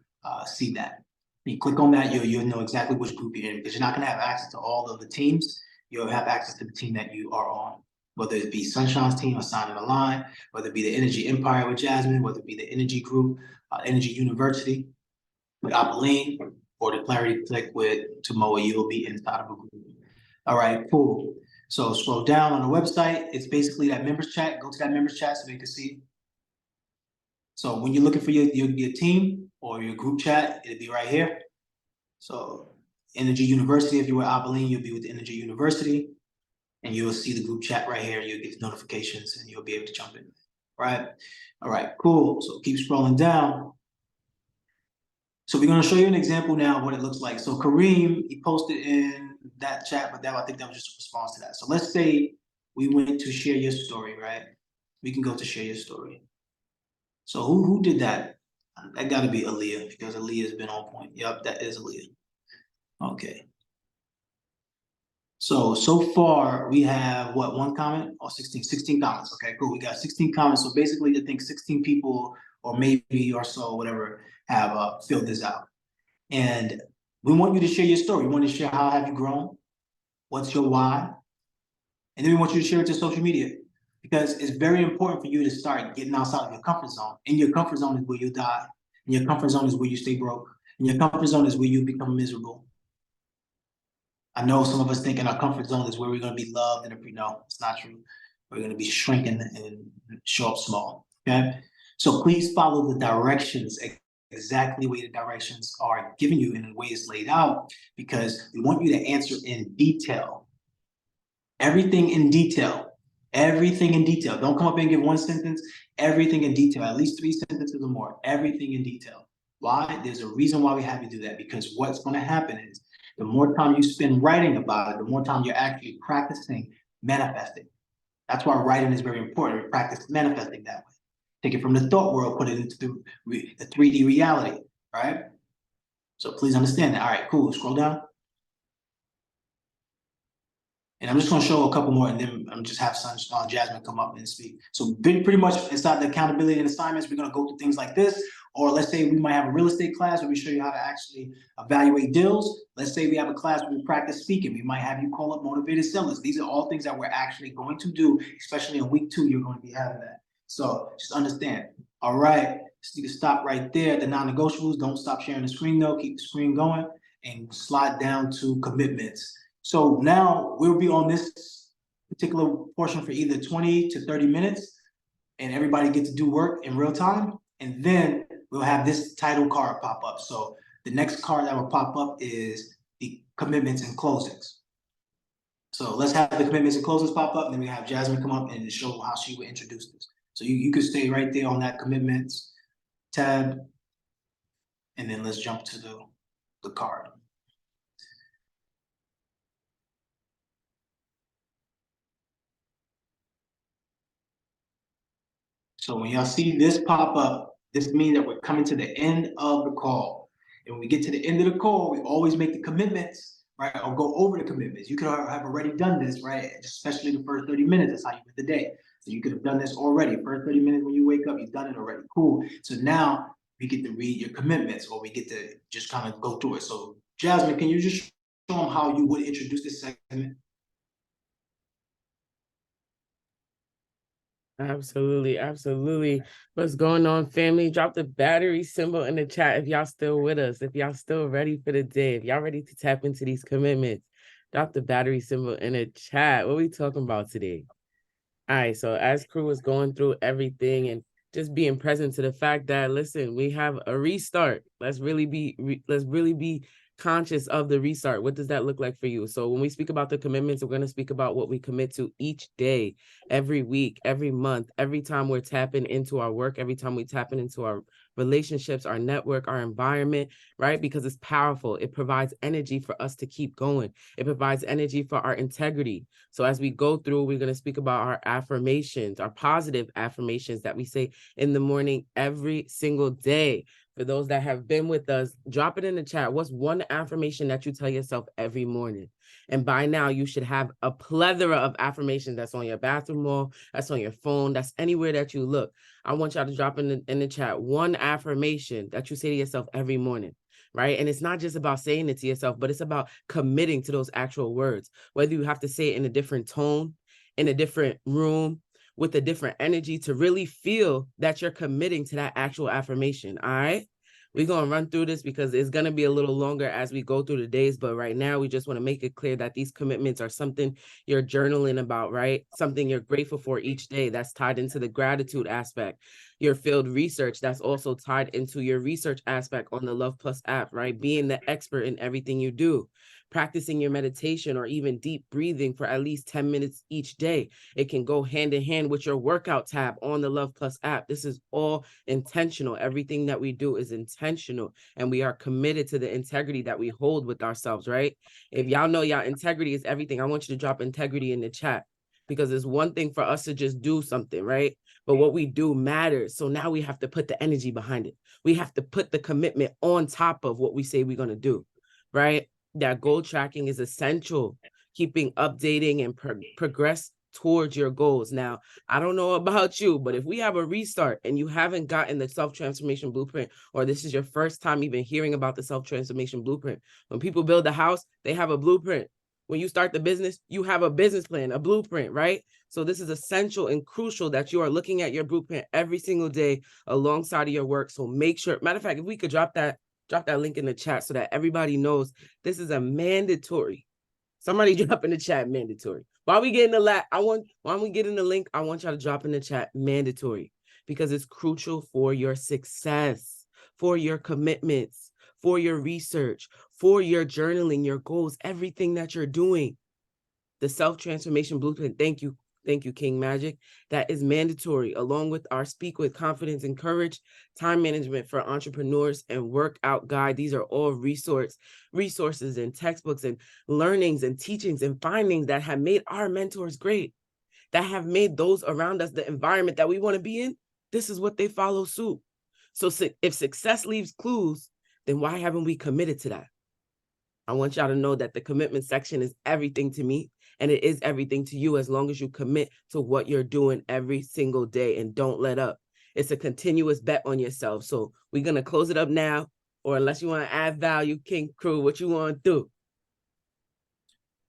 see that. When you click on that, you'll know exactly which group you're in, because you're not gonna have access to all of the teams. You'll have access to the team that you are on, whether it be Sunshine's team or Sign in the Line, whether it be the Energy Empire with Jasmine, whether it be the Energy Group, Energy University with Abilene, or the Clarity Click with Tomoa. You'll be inside of a group. All right, cool. So scroll down on the website. It's basically that members chat. Go to that members chat so they can see. So when you're looking for your team or your group chat, it'll be right here. So Energy University, if you're with Abilene, you'll be with Energy University, and you'll see the group chat right here. You'll get notifications and you'll be able to jump in, right? All right, cool. So keep scrolling down. So we're gonna show you an example now of what it looks like. So Kareem, he posted in that chat, but I think that was just a response to that. So let's say we went to share your story, right? We can go to share your story. So who did that? That gotta be Aaliyah, because Aaliyah has been on point. Yep, that is Aaliyah. Okay. So far we have what, 1 comment? Oh, 16 comments. Okay, cool. We got 16 comments. So basically I think 16 people or maybe or so, whatever, have filled this out. And we want you to share your story. We want to share how have you grown? What's your why? And then we want you to share it to social media, because it's very important for you to start getting outside of your comfort zone. And your comfort zone is where you die. And your comfort zone is where you stay broke. And your comfort zone is where you become miserable. I know some of us think in our comfort zone is where we're going to be loved, and no, it's not true. We're going to be shrinking and show up small, okay? So please follow the directions exactly the way the directions are given you and the way it's laid out, because we want you to answer in detail. Everything in detail. Everything in detail. Don't come up and give 1 sentence. Everything in detail. At least 3 sentences or more. Everything in detail. Why? There's a reason why we have you do that, because what's going to happen is the more time you spend writing about it, the more time you're actually practicing manifesting. That's why writing is very important. We practice manifesting that way. Take it from the thought world, put it into the 3D reality, right? So please understand that. All right, cool. Scroll down. And I'm just going to show a couple more, and then I'm just have Jasmine come up and speak. So pretty much inside the accountability and assignments, we're going to go through things like this. Or let's say we might have a real estate class where we show you how to actually evaluate deals. Let's say we have a class where we practice speaking. We might have you call up motivated sellers. These are all things that we're actually going to do, especially in week 2, you're going to be having that. So just understand. All right, so you can stop right there. The non-negotiables, don't stop sharing the screen though. Keep the screen going and slide down to commitments. So now we'll be on this particular portion for either 20 to 30 minutes, and everybody gets to do work in real time. And then we'll have this title card pop up. So the next card that will pop up is the commitments and closings. So let's have the commitments and closings pop up, and then we have Jasmine come up and show how she would introduce this. So you could stay right there on that commitments tab, and then let's jump to the card. So when y'all see this pop up, this means that we're coming to the end of the call. And when we get to the end of the call, we always make the commitments right? Or go over the commitments. You could have already done this, right? Especially the first 30 minutes, that's how you win the day. So you could have done this already. First 30 minutes when you wake up, you've done it already. Cool. So now we get to read your commitments, or we get to just kind of go through it. So Jasmine, can you just show them how you would introduce this segment? Absolutely, absolutely. What's going on, family? Drop the battery symbol in the chat if y'all still with us, if y'all still ready for the day, if y'all ready to tap into these commitments. Drop the battery symbol in the chat. What we talking about today? All right, so as crew was going through everything and just being present to the fact that, listen, we have a restart. Let's really be conscious of the restart. What does that look like for you? So when we speak about the commitments, we're going to speak about what we commit to each day, every week, every month, every time we're tapping into our work, every time we tapping into our relationships, our network, our environment, right? Because it's powerful. It provides energy for us to keep going. It provides energy for our integrity. So as we go through, we're going to speak about our affirmations, our positive affirmations that we say in the morning every single day. For those that have been with us, drop it in the chat. What's one affirmation that you tell yourself every morning? And by now, you should have a plethora of affirmations that's on your bathroom wall, that's on your phone, that's anywhere that you look. I want y'all to drop in the chat one affirmation that you say to yourself every morning, right? And it's not just about saying it to yourself, but it's about committing to those actual words, whether you have to say it in a different tone, in a different room, with a different energy, to really feel that you're committing to that actual affirmation. All right. We're going to run through this because it's going to be a little longer as we go through the days. But right now, we just want to make it clear that these commitments are something you're journaling about, right? Something you're grateful for each day. That's tied into the gratitude aspect. Your field research, that's also tied into your research aspect on the Luhv Plus app, right? Being the expert in everything you do. Practicing your meditation or even deep breathing for at least 10 minutes each day. It can go hand in hand with your workout tab on the Luhv Plus app. This is all intentional. Everything that we do is intentional, and we are committed to the integrity that we hold with ourselves, right? If y'all know y'all integrity is everything, I want you to drop integrity in the chat, because it's one thing for us to just do something, right? But what we do matters. So now we have to put the energy behind it. We have to put the commitment on top of what we say we're going to do, right? That goal tracking is essential. Keeping updating and progress towards your goals. Now, I don't know about you, but if we have a restart and you haven't gotten the self-transformation blueprint, or this is your first time even hearing about the self-transformation blueprint, when people build a house, they have a blueprint. When you start the business, you have a business plan, a blueprint, right? So this is essential and crucial that you are looking at your blueprint every single day alongside of your work. So make sure, matter of fact, if we could drop that link in the chat so that everybody knows this is a mandatory. Somebody drop in the chat mandatory. While we get in the link, I want y'all to drop in the chat mandatory, because it's crucial for your success, for your commitments, for your research, for your journaling, your goals, everything that you're doing. The self-transformation blueprint, thank you, King Magic. That is mandatory, along with our Speak with Confidence and Courage, time management for entrepreneurs, and workout guide. These are all resources and textbooks and learnings and teachings and findings that have made our mentors great, that have made those around us the environment that we want to be in. This is what they follow suit. So if success leaves clues, then why haven't we committed to that? I want y'all to know that the commitment section is everything to me, and it is everything to you, as long as you commit to what you're doing every single day and don't let up. It's a continuous bet on yourself. So we're going to close it up now, or unless you want to add value, King Crew, what you want to do?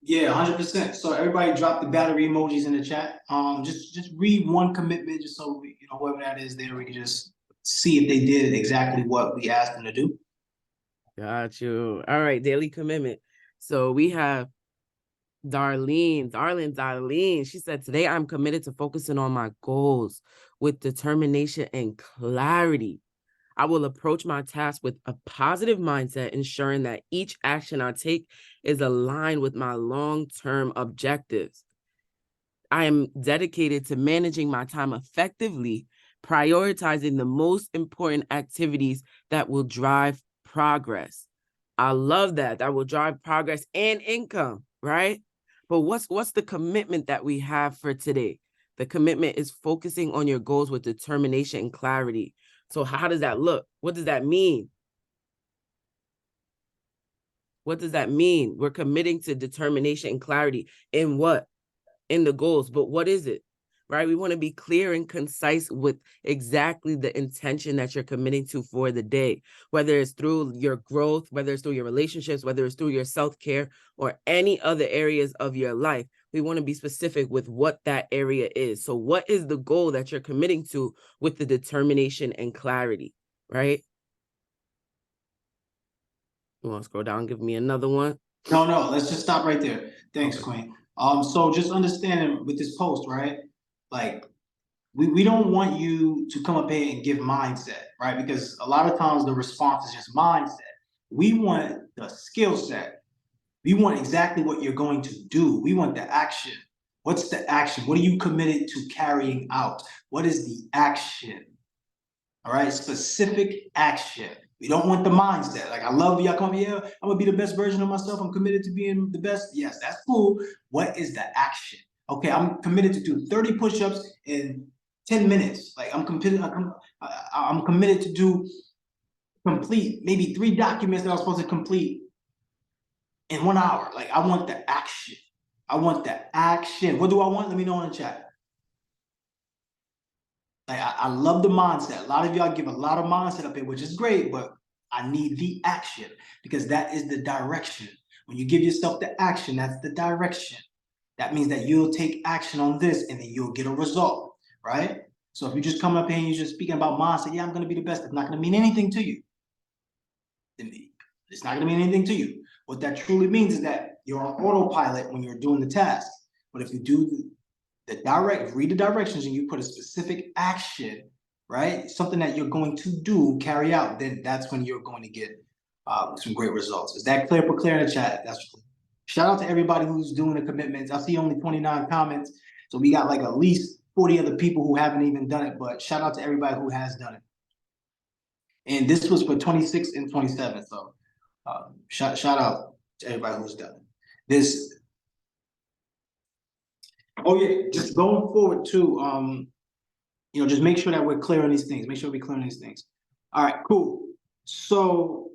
Yeah, 100%. So everybody drop the battery emojis in the chat. Just read one commitment, just so we, whoever that is there, we can just see if they did exactly what we asked them to do. Got you. All right, daily commitment. So we have Darlene. She said, today I'm committed to focusing on my goals with determination and clarity. I will approach my task with a positive mindset, ensuring that each action I take is aligned with my long-term objectives. I am dedicated to managing my time effectively, prioritizing the most important activities that will drive progress. I love that. That will drive progress and income, right? But what's the commitment that we have for today? The commitment is focusing on your goals with determination and clarity. So how does that look? What does that mean? What does that mean? We're committing to determination and clarity in what? In the goals. But what is it? Right? We want to be clear and concise with exactly the intention that you're committing to for the day, whether it's through your growth, whether it's through your relationships, whether it's through your self-care or any other areas of your life. We want to be specific with what that area is. So what is the goal that you're committing to with the determination and clarity, right? You want to scroll down and give me another one? No, let's just stop right there. Thanks, Queen. So just understanding with this post, right? Like, we don't want you to come up here and give mindset, right? Because a lot of times the response is just mindset. We want the skill set. We want exactly what you're going to do. We want the action. What's the action? What are you committed to carrying out? What is the action? All right, specific action. We don't want the mindset. Like, I love y'all come here. I'm gonna be the best version of myself. I'm committed to being the best. Yes, that's cool. What is the action? Okay, I'm committed to do 30 push-ups in 10 minutes. Like, I'm committed to complete maybe 3 documents that I was supposed to complete in 1 hour. Like, I want the action. I want the action. What do I want? Let me know in the chat. Like, I love the mindset. A lot of y'all give a lot of mindset up here, which is great, but I need the action because that is the direction. When you give yourself the action, that's the direction. That means that you'll take action on this and then you'll get a result, right? So if you just come up here and you're just speaking about mindset, yeah, I'm going to be the best. It's not going to mean anything to you. It's not going to mean anything to you. What that truly means is that you're on autopilot when you're doing the task. But if you do read the directions and you put a specific action, right? Something that you're going to do, carry out, then that's when you're going to get some great results. Is that clear? Put clear in the chat. That's clear. Shout out to everybody who's doing the commitments. I see only 29 comments. So we got like at least 40 other people who haven't even done it, but shout out to everybody who has done it. And this was for 26 and 27. So shout out to everybody who's done it. Oh yeah, just going forward too, just make sure that we're clear on these things. Make sure we're clear on these things. All right, cool. So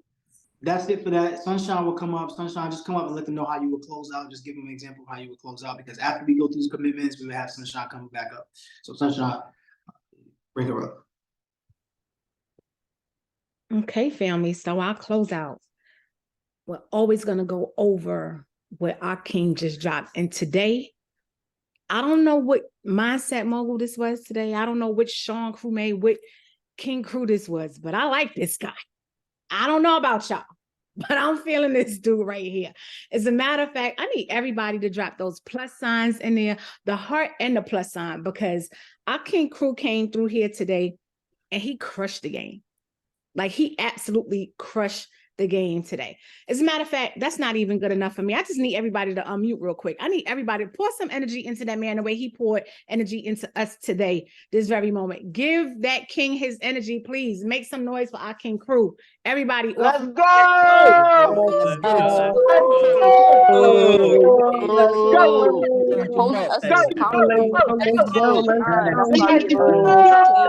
that's it for that. Sunshine will come up. Sunshine, just come up and let them know how you will close out. Just give them an example of how you will close out, because after we go through these commitments, we will have Sunshine coming back up. So Sunshine, bring her up. Okay, family. So I'll close out. We're always going to go over what our king just dropped. And today, I don't know what mindset mogul this was today. I don't know which Sean crewmate, what king crew this was, but I like this guy. I don't know about y'all, but I'm feeling this dude right here. As a matter of fact, I need everybody to drop those plus signs in there, the heart and the plus sign, because our king crew came through here today and he crushed the game. Like, he absolutely crushed the game today. As a matter of fact, that's not even good enough for me. I just need everybody to unmute real quick. I need everybody to pour some energy into that man the way he poured energy into us today, this very moment. Give that king his energy, please. Make some noise for our king crew. Everybody. Let's go! Let's get it. Let's go! Post us Go! as accountable. Let's go!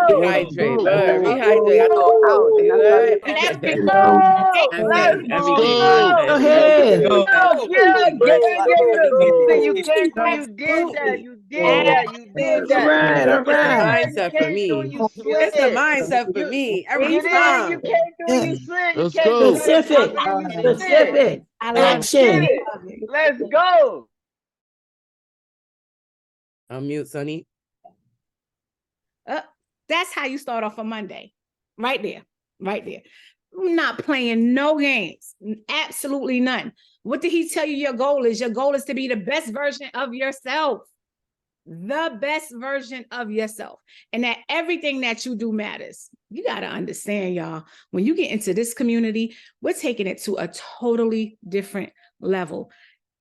Rehydrate, look, rehydrate. I Go out. They not about to Let's be go. Let's Everything, go! mindset. You came through, you did that. You did that. You did that. All right. Mindset for me. You It's the mindset for me every You time. came through, you slid. Let's go. Specific. I love Action. Let's go. Unmute, Sonny. That's how you start off a Monday. Right there. Right there. I'm not playing no games. Absolutely none. What did he tell you your goal is? Your goal is to be the best version of yourself. The best version of yourself. And that everything that you do matters. You got to understand, y'all. When you get into this community, we're taking it to a totally different level.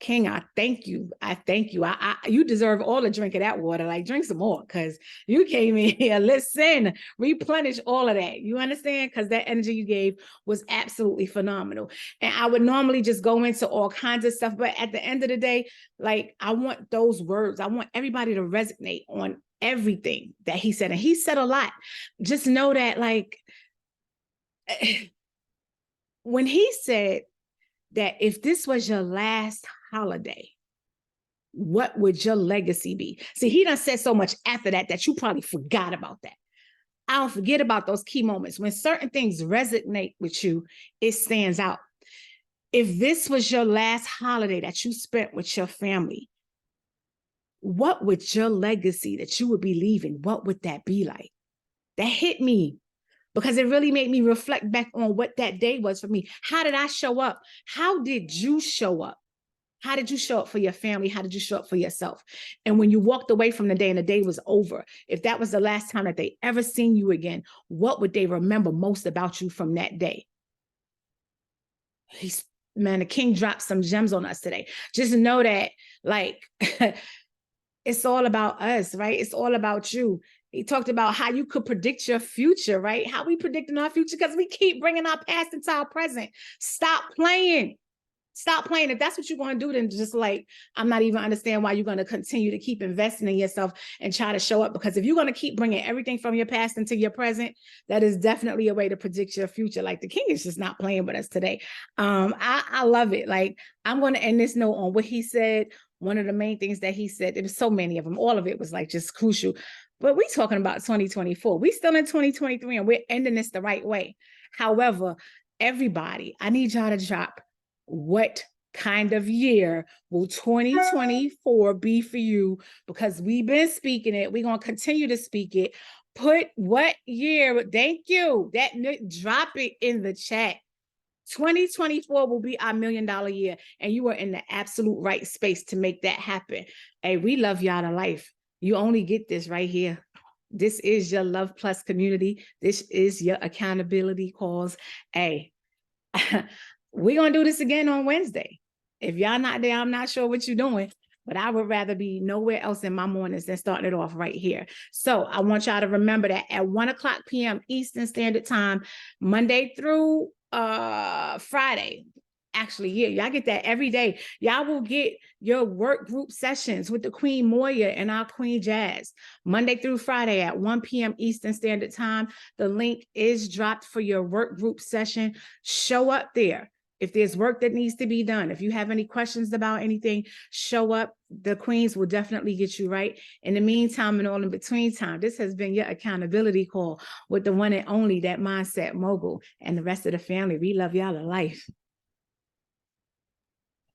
King, I thank you. I thank you. You deserve all the drink of that water. Like, drink some more, because you came in here. Listen, replenish all of that. You understand? Because that energy you gave was absolutely phenomenal. And I would normally just go into all kinds of stuff, but at the end of the day, like, I want those words. I want everybody to resonate on everything that he said. And he said a lot. Just know that, like, when he said that if this was your last holiday, what would your legacy be? See, he done said so much after that that you probably forgot about that. I don't forget about those key moments. When certain things resonate with you, it stands out. If this was your last holiday that you spent with your family, what would your legacy that you would be leaving, what would that be like? That hit me because it really made me reflect back on what that day was for me. How did I show up? How did you show up? How did you show up for your family? How did you show up for yourself? And when you walked away from the day and the day was over, if that was the last time that they ever seen you again, what would they remember most about you from that day? Man, the king dropped some gems on us today. Just know that, like, it's all about us, right? It's all about you. He talked about how you could predict your future, right? How we predicting our future because we keep bringing our past into our present. Stop playing. Stop playing. If that's what you're going to do, then just like, I'm not even understand why you're going to continue to keep investing in yourself and try to show up. Because if you're going to keep bringing everything from your past into your present, that is definitely a way to predict your future. Like the king is just not playing with us today. I love it. Like I'm going to end this note on what he said. One of the main things that he said, there was so many of them. All of it was like just crucial. But we're talking about 2024. We still in 2023 and we're ending this the right way. However, everybody, I need y'all to drop what kind of year will 2024 be for you? Because we've been speaking it. We're going to continue to speak it. Put what year, thank you, drop it in the chat. 2024 will be our $1 million year, and you are in the absolute right space to make that happen. Hey, we love y'all to life. You only get this right here. This is your Love Plus community. This is your accountability calls. Hey, we're going to do this again on Wednesday. If y'all not there, I'm not sure what you're doing, but I would rather be nowhere else in my mornings than starting it off right here. So I want y'all to remember that at 1:00 p.m. Eastern Standard Time, Monday through Friday. Actually, yeah, y'all get that every day. Y'all will get your work group sessions with the Queen Moya and our Queen Jazz, Monday through Friday at 1 p.m. Eastern Standard Time. The link is dropped for your work group session. Show up there. If there's work that needs to be done, if you have any questions about anything, show up. The queens will definitely get you right. In the meantime and all in between time, this has been your accountability call with the one and only, that Mindset Mogul, and the rest of the family. We love y'all to life.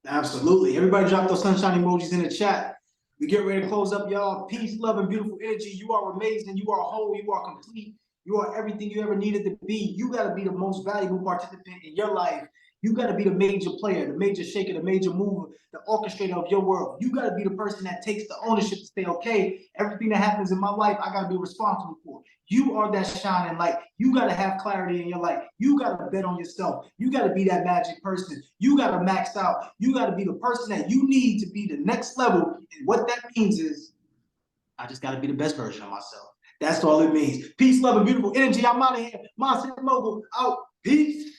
Absolutely. Everybody drop those sunshine emojis in the chat. We get ready to close up, y'all. Peace, love, and beautiful energy. You are amazing. You are whole. You are complete. You are everything you ever needed to be. You got to be the most valuable participant in your life. You got to be the major player, the major shaker, the major mover, the orchestrator of your world. You got to be the person that takes the ownership to say, okay, everything that happens in my life, I got to be responsible for. You are that shining light. You got to have clarity in your life. You got to bet on yourself. You got to be that magic person. You got to max out. You got to be the person that you need to be the next level. And what that means is, I just got to be the best version of myself. That's all it means. Peace, love, and beautiful energy. I'm out of here. Mindset Mogul out. Peace.